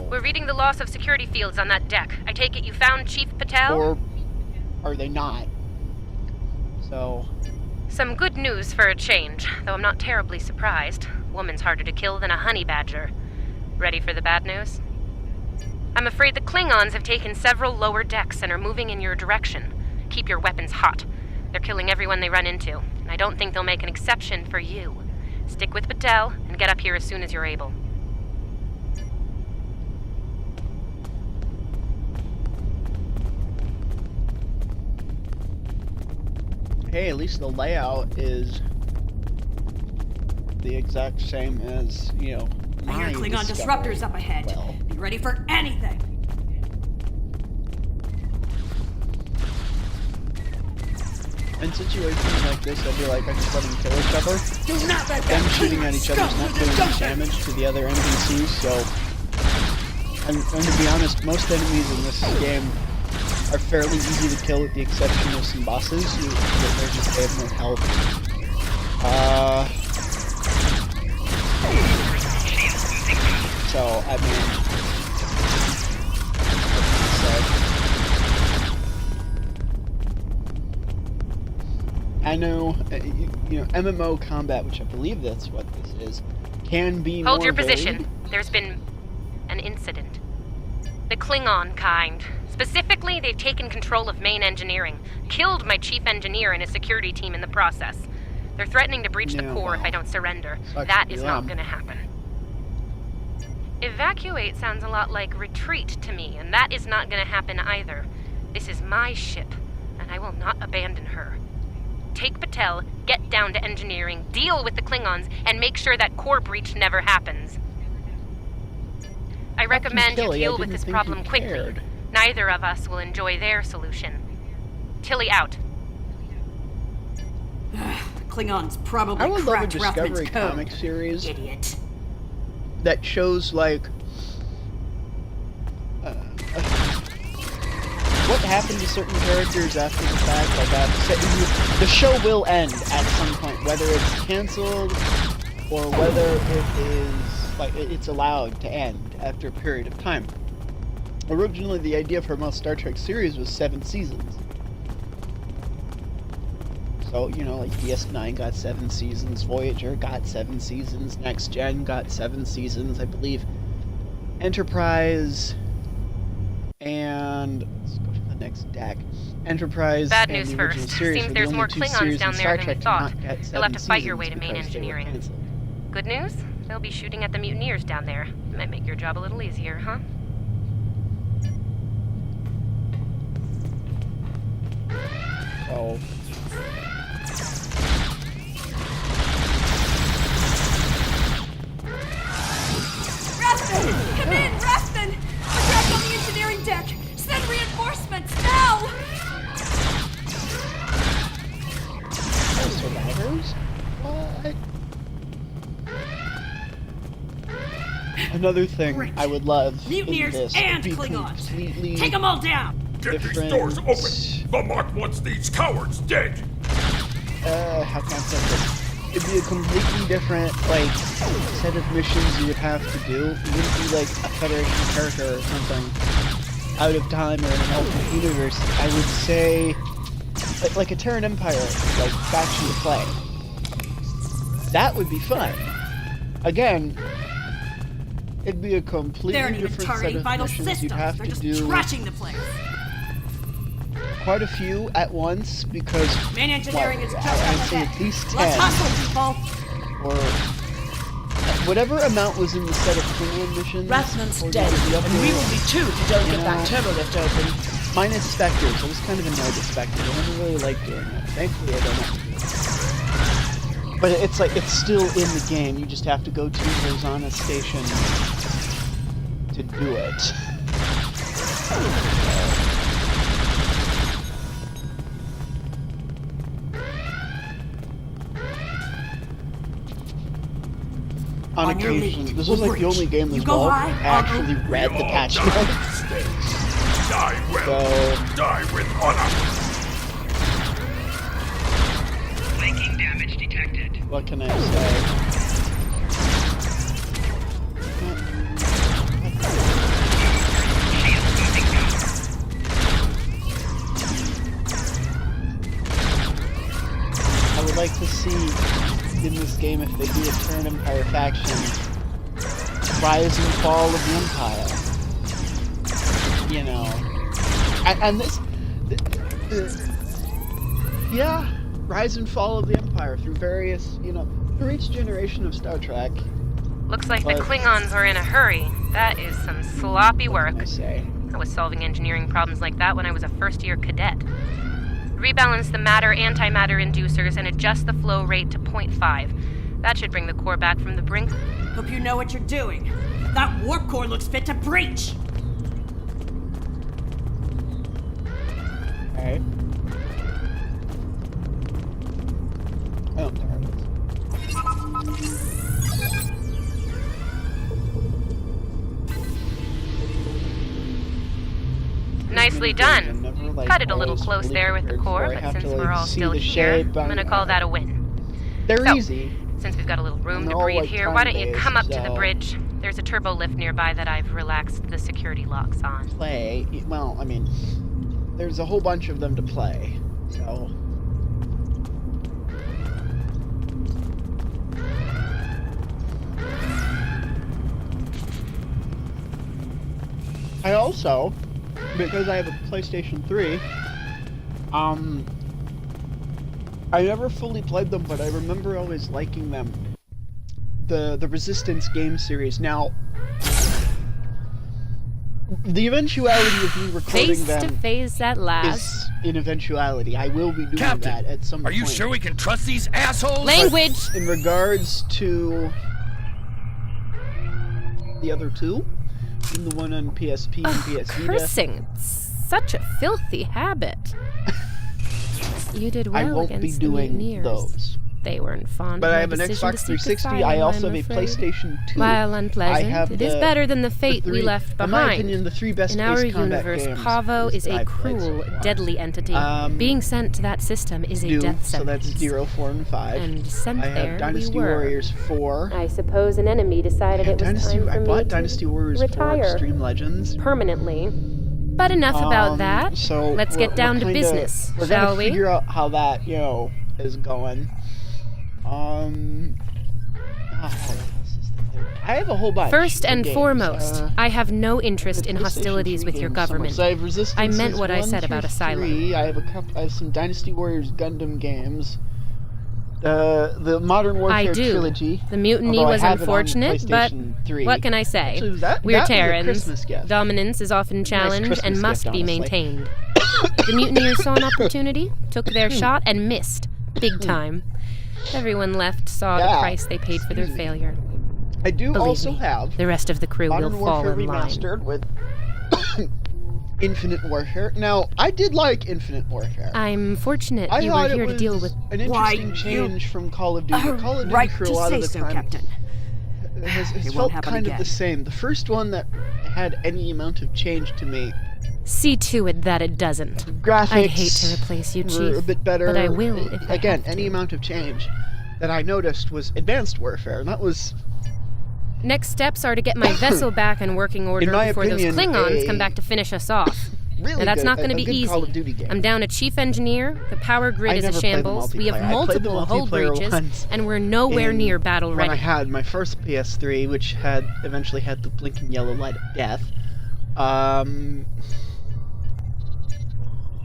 We're reading the loss of security fields on that deck. I take it you found Chief Patel? Or are they not? So... Some good news for a change, though I'm not terribly surprised. Woman's harder to kill than a honey badger. Ready for the bad news? I'm afraid the Klingons have taken several lower decks and are moving in your direction. Keep your weapons hot. They're killing everyone they run into, and I don't think they'll make an exception for you. Stick with Patel and get up here as soon as you're able. Hey, at least the layout is the exact same as, you know, I hear Klingon disruptors up ahead. Well. Be ready for anything. In situations like this, I feel like I just let them kill each other. Do not let them shooting at each other is not doing much damage to the other NPCs, so... And to be honest, most enemies in this game are fairly easy to kill with the exception of some bosses. They have no health. So, I mean... I know, you know, MMO combat, which I believe that's what this is, can be more Hold your position. varied. There's been an incident. The Klingon kind. Specifically, they've taken control of main engineering, killed my chief engineer and his security team in the process. They're threatening to breach the core if I don't surrender. That is not going to happen. Evacuate sounds a lot like retreat to me, and that is not going to happen either. This is my ship, and I will not abandon her. Take Patel, get down to engineering, deal with the Klingons, and make sure that core breach never happens. I recommend you deal with this problem quickly. Neither of us will enjoy their solution. Tilly out. Klingons probably I would love a cracked Ruffman's Discovery code. comic series Idiot. that shows, like, what happened to certain characters after the fact. Like, the show will end at some point, whether it's canceled or whether it is, like, it's allowed to end after a period of time. Originally, the idea for most Star Trek series was 7 seasons. So, you know, like DS9 got 7 seasons, Voyager got 7 seasons, Next Gen got 7 seasons, I believe. Enterprise and let's go to the next deck. Enterprise Bad and news the original first. series Seems were there's the more only 2 Klingons series down in there Star than Trek we to thought. not get You'll have 7 to fight your way seasons to main because they were engineering. canceled. Good news? They'll be shooting at the mutineers down there. Might make your job a little easier, huh? Oh. Raston! Come in, Raston! Attack on the engineering deck! Send reinforcements, now! Oh, survivors? What? Another thing Great. I would love Mutineers in this and would be Klingons! completely Take them all down! Get different... these doors open! The Mark wants these cowards dead! How can I say this? it'd be a completely different, like, set of missions you would have to do. It wouldn't be like a Federation character or something out of time or in an alternate universe. I would say, like a Terran Empire, like, faction to play. That would be fun. Again, it'd be a completely different set of missions you'd have to do. Trashing the place. Quite a few at once, because Main engineering is just I'd up say ahead. at least 10. Let's hustle, people. Or whatever amount was in the set of Klingon missions. Rathnan's dead, and we will be too if you don't get that turbo lift open. Minus Spectres. I was kind of annoyed with Spectres. I never really liked doing it. Thankfully, I don't have to do it. But it's like, it's still in the game. You just have to go to Rosanna Station to do it. On occasion, this was like the only game as well I actually read the patch notes. Die well, die with honor. Flanking damage detected. What can I say? I would like to see in this game, if they do a Terran Empire faction, rise and fall of the Empire. You know, and this, yeah, rise and fall of the Empire through various, you know, through each generation of Star Trek. Looks like the Klingons are in a hurry. That is some sloppy work. I was solving engineering problems like that when I was a first-year cadet. Rebalance the matter-antimatter inducers and adjust the flow rate to 0.5. That should bring the core back from the brink. Hope you know what you're doing. That warp core looks fit to breach. Alright. Oh, there it is. Nicely done. Cut it a little close there with the core, but since we're all still here, I'm gonna call that a win. They're easy. Since we've got a little room to breathe here, why don't you come up to the bridge? There's a turbo lift nearby that I've relaxed the security locks on. Play? Well, I mean, there's a whole bunch of them to play, so... I also, because I have a PlayStation 3, I never fully played them, but I remember always liking them. The Resistance game series. Now, the eventuality of me recording them face to face at last is an eventuality. I will be doing that at some point. Are you sure we can trust these assholes? Language! But in regards to the other two, and the one on PSP and PS Vita. Cursing. Such a filthy habit. You did well I won't against be doing the those. They weren't fond but of I my have an decision Xbox to seek 360. asylum, I also I'm have a afraid. PlayStation 2. While unpleasant, it is better than the fate we left behind. In my opinion, the three best in our Ace Combat universe, games Pavo is a cruel, deadly entity. Being sent to that system is a death sentence. So that's 0, 4, and 5. And sent I have there Dynasty we were. Warriors 4. I suppose an enemy decided it was time for I me bought to Dynasty Warriors retire 4 Extreme Legends. permanently. But enough about that. So let's get down to business, we're shall gonna we? figure out how that, you know, is going. I have a whole bunch. First and of games. foremost, I have no interest in hostilities with your government. So I have Resistance. I meant what I said about Asylum. I have some Dynasty Warriors Gundam games. The Modern Warfare trilogy. The mutiny was unfortunate, but what can I say? Actually, We're that Terrans. was a Christmas gift. Dominance is often challenged Christmas and must gift, be honestly. maintained. The mutineers saw an opportunity, took their shot, and missed. Big time. Everyone left saw the price they paid for their failure. I do Believe also me, have the rest of the crew Modern will fall Warfare in line. Remastered with Infinite Warfare. Now, I did like Infinite Warfare. I'm fortunate I you thought were here it to was deal with an interesting change from Call of Duty. Call of Duty for a lot of the time has felt kind of the same. The first one that had any amount of change to me. See to it that it doesn't. Graphics I'd hate to replace you, were Chief, a bit better. but I will if I Again, have to. any amount of change. that I noticed was advanced warfare, and that was... Next steps are to get my vessel back in working order before those Klingons come back to finish us off. Really now, that's good, not going to be easy. Call of Duty game. I'm down a chief engineer, the power grid is a shambles, we have multiple hull breaches, and we're nowhere near battle ready. When I had my first PS3, which eventually had the blinking yellow light of death,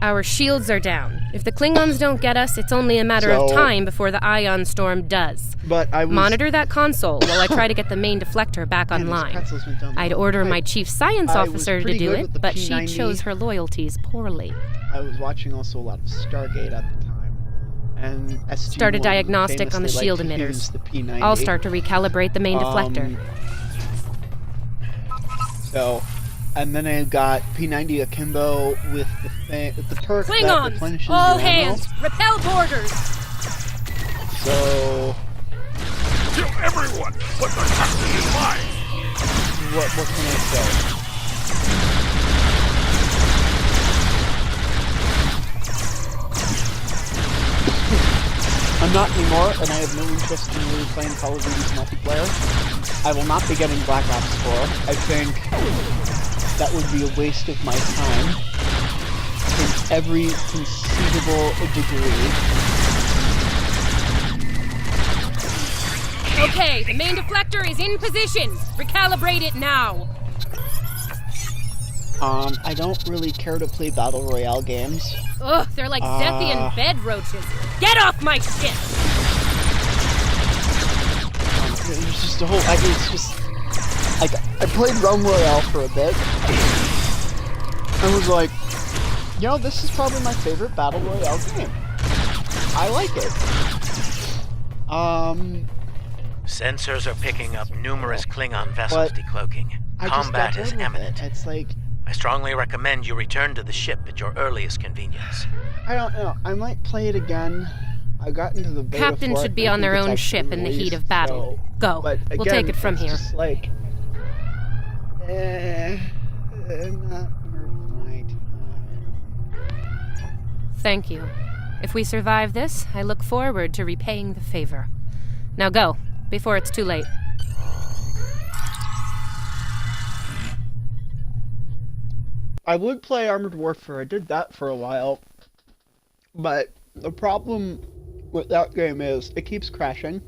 our shields are down. If the Klingons don't get us, it's only a matter of time before the ion storm does. But I was... Monitor that console while I try to get the main deflector back online. I'd order my chief science officer to do it, but she chose her loyalties poorly. I was watching also a lot of Stargate at the time. And SG-1 start a diagnostic on the shield emitters. I'll start to recalibrate the main deflector. So... And then I got P90 Akimbo with the perk Klingons, that replenishes all your ammo. hands, repel borders. So, Kill everyone, but the captain is mine. What can I say? I'm not anymore, and I have no interest in really playing Call of Duty's multiplayer. I will not be getting Black Ops 4. I think that would be a waste of my time in every conceivable degree. Okay, the main deflector is in position. Recalibrate it now. I don't really care to play Battle Royale games. Ugh, they're like Zephian bed roaches. Get off my ship! It's just a whole... it's just... Like, I played Realm Royale for a bit, and was like, you know, this is probably my favorite Battle Royale game. I like it. Sensors are picking up numerous Klingon vessels decloaking. Combat is imminent. It's like... I strongly recommend you return to the ship at your earliest convenience. I don't know. I might play it again. I got into the beta Captain should be on their own ship in the heat of battle. Go. But again, we'll take it from here. Just like... not my time. Thank you. If we survive this, I look forward to repaying the favor. Now go, before it's too late. I would play Armored Warfare. I did that for a while. But the problem with that game is it keeps crashing.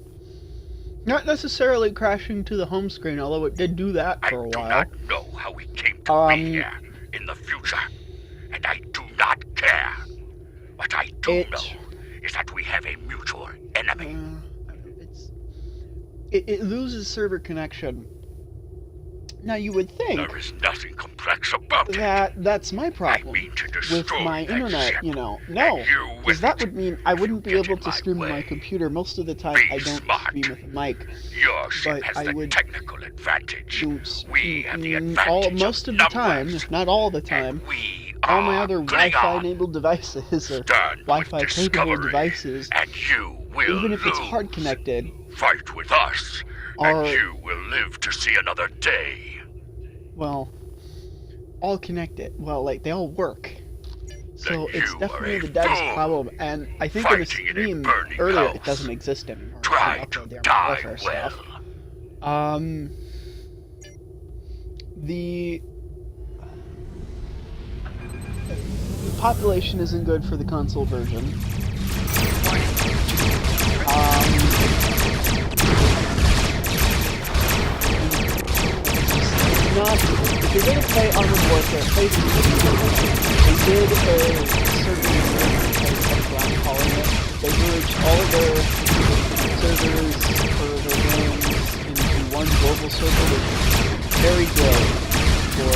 Not necessarily crashing to the home screen, although it did do that for a while. I do not know how we came to be here in the future, and I do not care. What I do know is that we have a mutual enemy. It loses server connection. Now you would think there is nothing complex about that's my problem with my internet, ship, you know. No, because that would mean I wouldn't be able to stream with my computer. Most of the time I don't stream with a mic. Your ship but has I the would technical advantage. We have the advantage most of the time, if not all the time, all my other Wi-Fi enabled devices or Wi-Fi capable devices, and you will even if it's hard connected, fight with us, and you will live to see another day. Well, all connected. Well, like, they all work. So it's definitely the dev's problem, and I think in the stream earlier it doesn't exist anymore. Try to die well. Stuff. The population isn't good for the console version. If you're going to play Armored Warfare, play the They did a certain, that's what I'm calling it. They merged all their servers for their games into one global server, which is very good for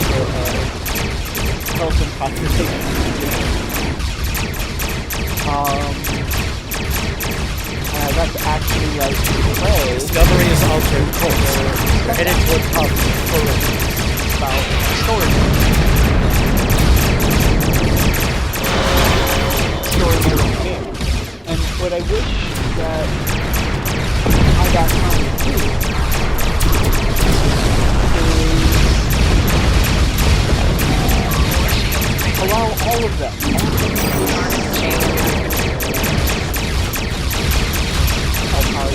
health and population. That's actually like play. Discovery is altered course. We're headed toward Cosmic about storage the game. And what I wish that I got time to do is allow all of them. How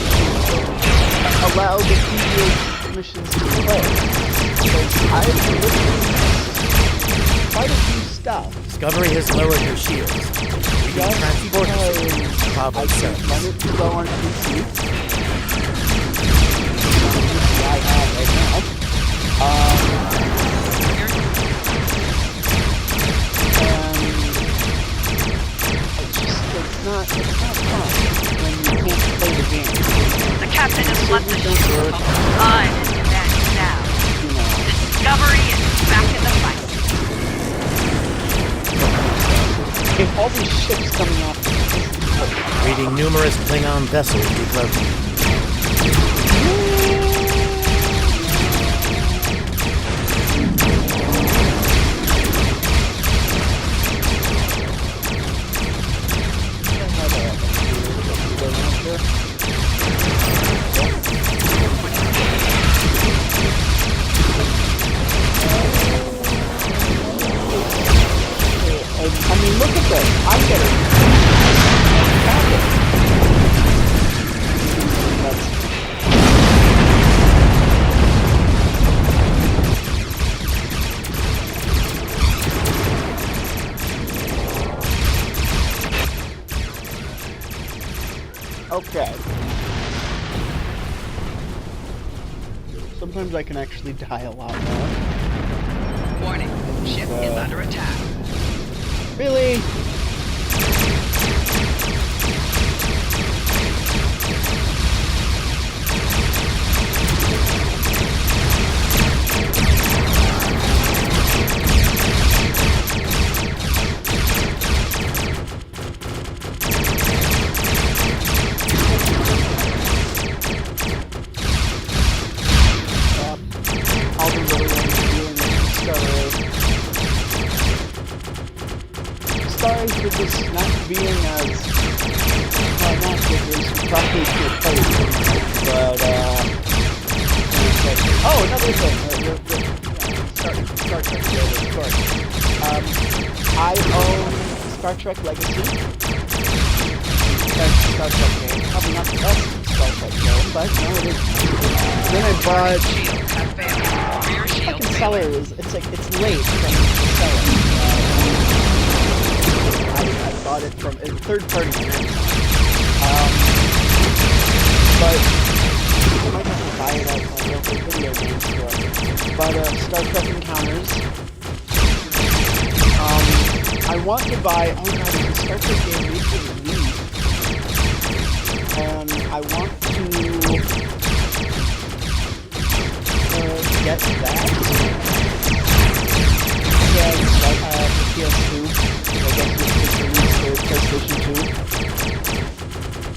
how the previous missions play. Because I've listened quite a few stuff. Discovery has lowered her shields. We can transport her to Pablo service. Run it to go on PC. I have right now. It's not fun when you can't play the game. The captain has left the ship. Time is back now. Discovery is back in the fight. Okay, all these ships coming off. Reading numerous Klingon vessels decloaking. I mean, look at this. I get it. Okay. Sometimes I can actually die a lot more. Warning, ship is under attack. Really? I'll be really doing this discovery. Sorry for this not being as not good as probably should hope, but oh, another thing. Star Trek related, of course. I own Star Trek Legacy. That's Star Trek game. Probably not the best Star Trek game, but no, it is. Then I bought. Fucking seller is. It's like it's late from the seller. I bought it from a third party on Amazon. But I might have to buy it at my local video game store. But Star Trek Encounters. I want to buy. Oh god, there's a Star Trek game made for the Wii, and I want to get that. Yeah, it's like the PS2. I guess it's released for PlayStation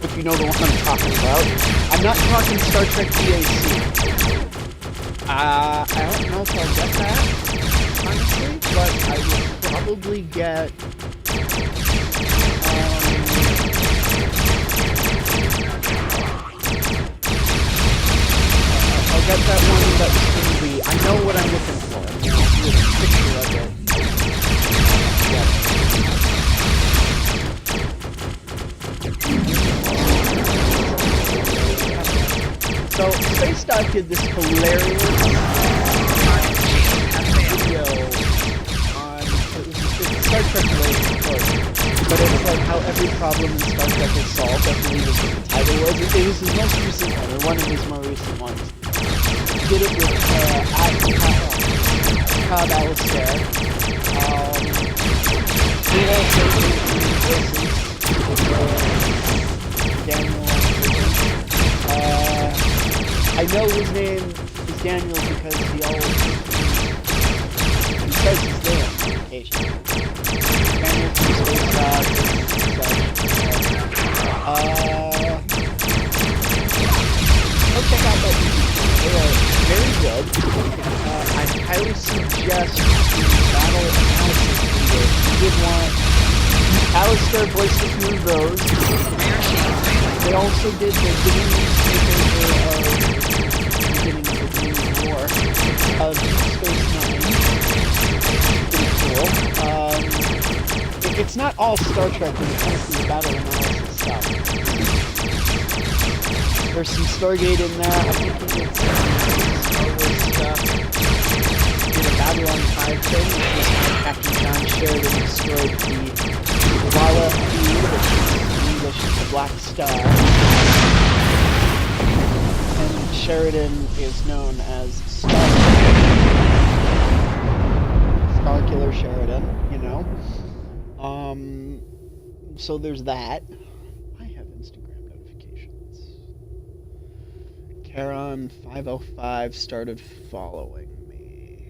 2. If you know the one I'm talking about. I'm not talking Star Trek DAC. I don't know if I'll get that, honestly, but I will probably get I'll get that one that's going to be. I know what I'm looking for. I'll do a picture of it. So, Space Dot did this hilarious video on it's Star Trek related, of course, but it's like how every problem in Star Trek is solved. I believe is what the title was. It was his most recent one, or one of his more recent ones. He did it with Cobb Alistair. He also did voices with Daniel. I know his name is Daniel because he says his name on occasion. Daniel from Space Dot. Go check out that YouTube. They are very good. I highly suggest the battle analysis video. You did want Alistair voiced a few of those. They also did the beginning war of Space Nine. Pretty cool. It's not all Star Trek when it comes to the battle analysis stuff. There's some Stargate in there. I think we did some Star Wars stuff. We did a Babylon 5 thing, which is how Captain John Sheridan destroyed the Walla Feed, which is in English is the Black Star. And Sheridan is known as Starkiller Sheridan, you know. So there's that. I have Instagram notifications. Charon505 started following me.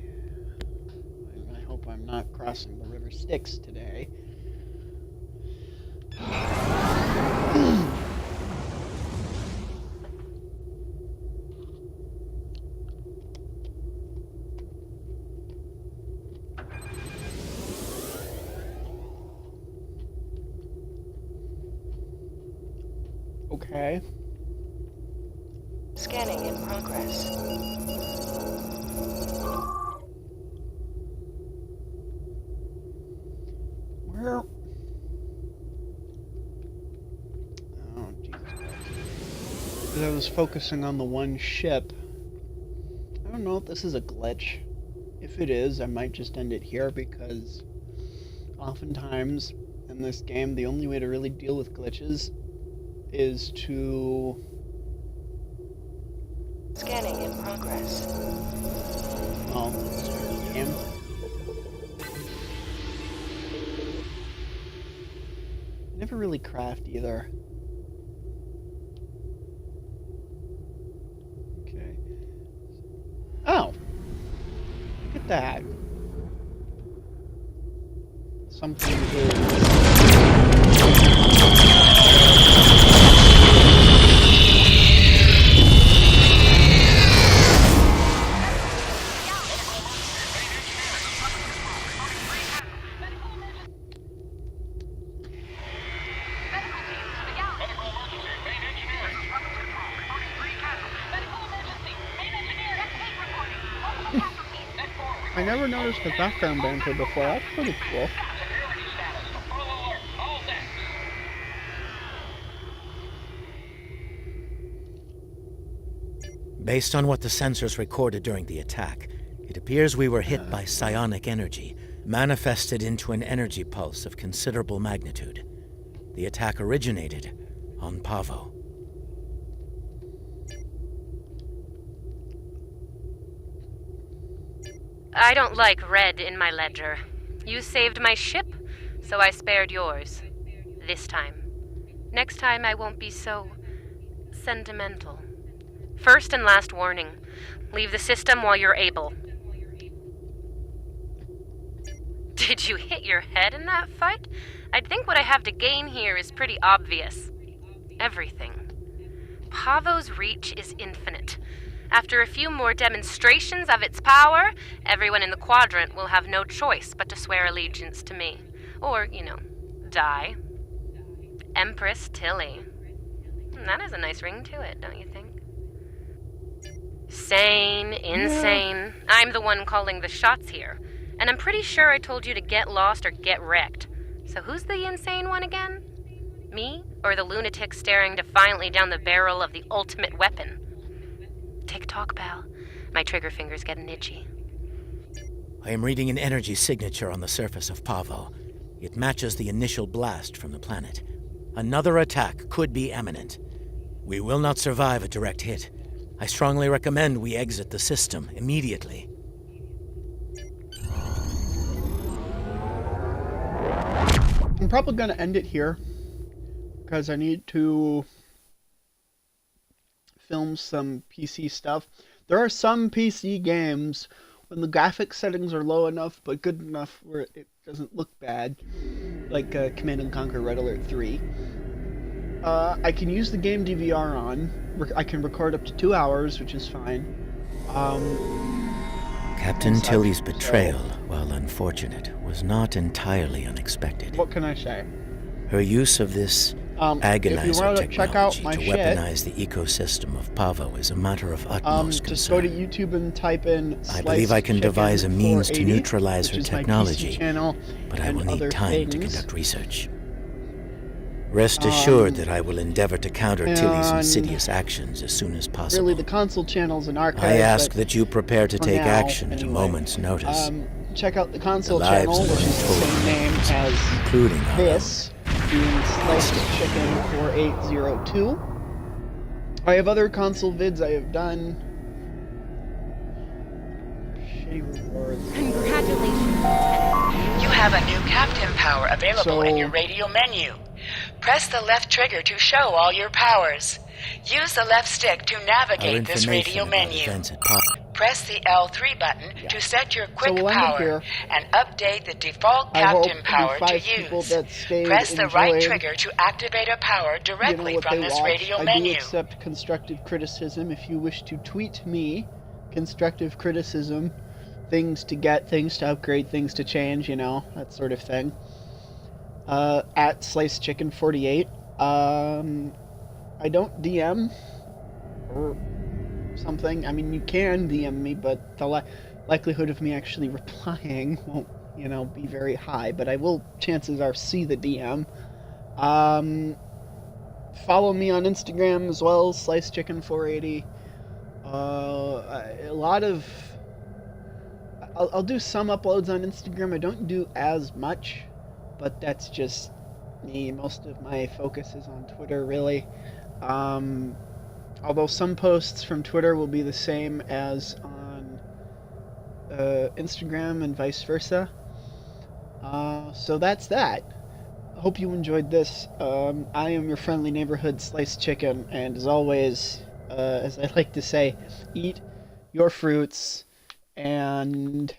I hope I'm not crossing the River Styx today. Okay. Scanning in progress. Where? Oh, Jesus Christ. Because I was focusing on the one ship. I don't know if this is a glitch. If it is, I might just end it here because oftentimes in this game, the only way to really deal with glitches is to... Scanning in progress. Oh, damn. Never really craft either. Okay. Oh! Look at that. Something is... I never noticed the background banter before. That's pretty cool. Based on what the sensors recorded during the attack, it appears we were hit by psionic energy, manifested into an energy pulse of considerable magnitude. The attack originated on Pavo. I don't like red in my ledger. You saved my ship, so I spared yours. This time. Next time I won't be so... sentimental. First and last warning. Leave the system while you're able. Did you hit your head in that fight? I'd think what I have to gain here is pretty obvious. Everything. Pavo's reach is infinite. After a few more demonstrations of its power, everyone in the quadrant will have no choice but to swear allegiance to me. Or, you know, die. Empress Tilly. That has a nice ring to it, don't you think? Sane, insane. Yeah. I'm the one calling the shots here. And I'm pretty sure I told you to get lost or get wrecked. So who's the insane one again? Me? Or the lunatic staring defiantly down the barrel of the ultimate weapon? Tick-tock, pal. My trigger fingers getting itchy. I am reading an energy signature on the surface of Pavo. It matches the initial blast from the planet. Another attack could be imminent. We will not survive a direct hit. I strongly recommend we exit the system immediately. I'm probably going to end it here because I need to film some PC stuff. There are some PC games when the graphics settings are low enough but good enough where it doesn't look bad, like Command & Conquer Red Alert 3. I can use the game DVR on. I can record up to 2 hours, which is fine. Captain Tilly's betrayal, while unfortunate, was not entirely unexpected. What can I say? Her use of this agonizer technology to weaponize the ecosystem of Pavo is a matter of utmost concern. Just go to YouTube and type in I believe I can devise a means to neutralize her technology, but I will need time to conduct research. Rest assured that I will endeavor to counter Tilly's insidious actions as soon as possible. Really, the console channel's an archive. I ask that you prepare to take action at a moment's notice. Check out the console channel, which is the same name as including this, being Sliced Chicken 4802. I have other console vids I have done. Congratulations, Lieutenant. You have a new captain power available in your radio menu. Press the left trigger to show all your powers. Use the left stick to navigate this radio menu. Press the L3 button to set your quick power and update the default captain power to use. Press the right trigger to activate a power directly from this radio menu. I do accept constructive criticism. If you wish to tweet me constructive criticism, things to get, things to upgrade, things to change, you know, that sort of thing. At SliceChicken48. I don't DM or something. I mean, you can DM me, but the likelihood of me actually replying won't, you know, be very high. But I will, chances are, see the DM. Follow me on Instagram as well, SliceChicken480. A lot of... I'll do some uploads on Instagram. I don't do as much, but that's just me. Most of my focus is on Twitter, really. Although some posts from Twitter will be the same as on Instagram and vice versa. So that's that. I hope you enjoyed this. I am your friendly neighborhood Sliced Chicken, and as always, as I like to say, eat your fruits and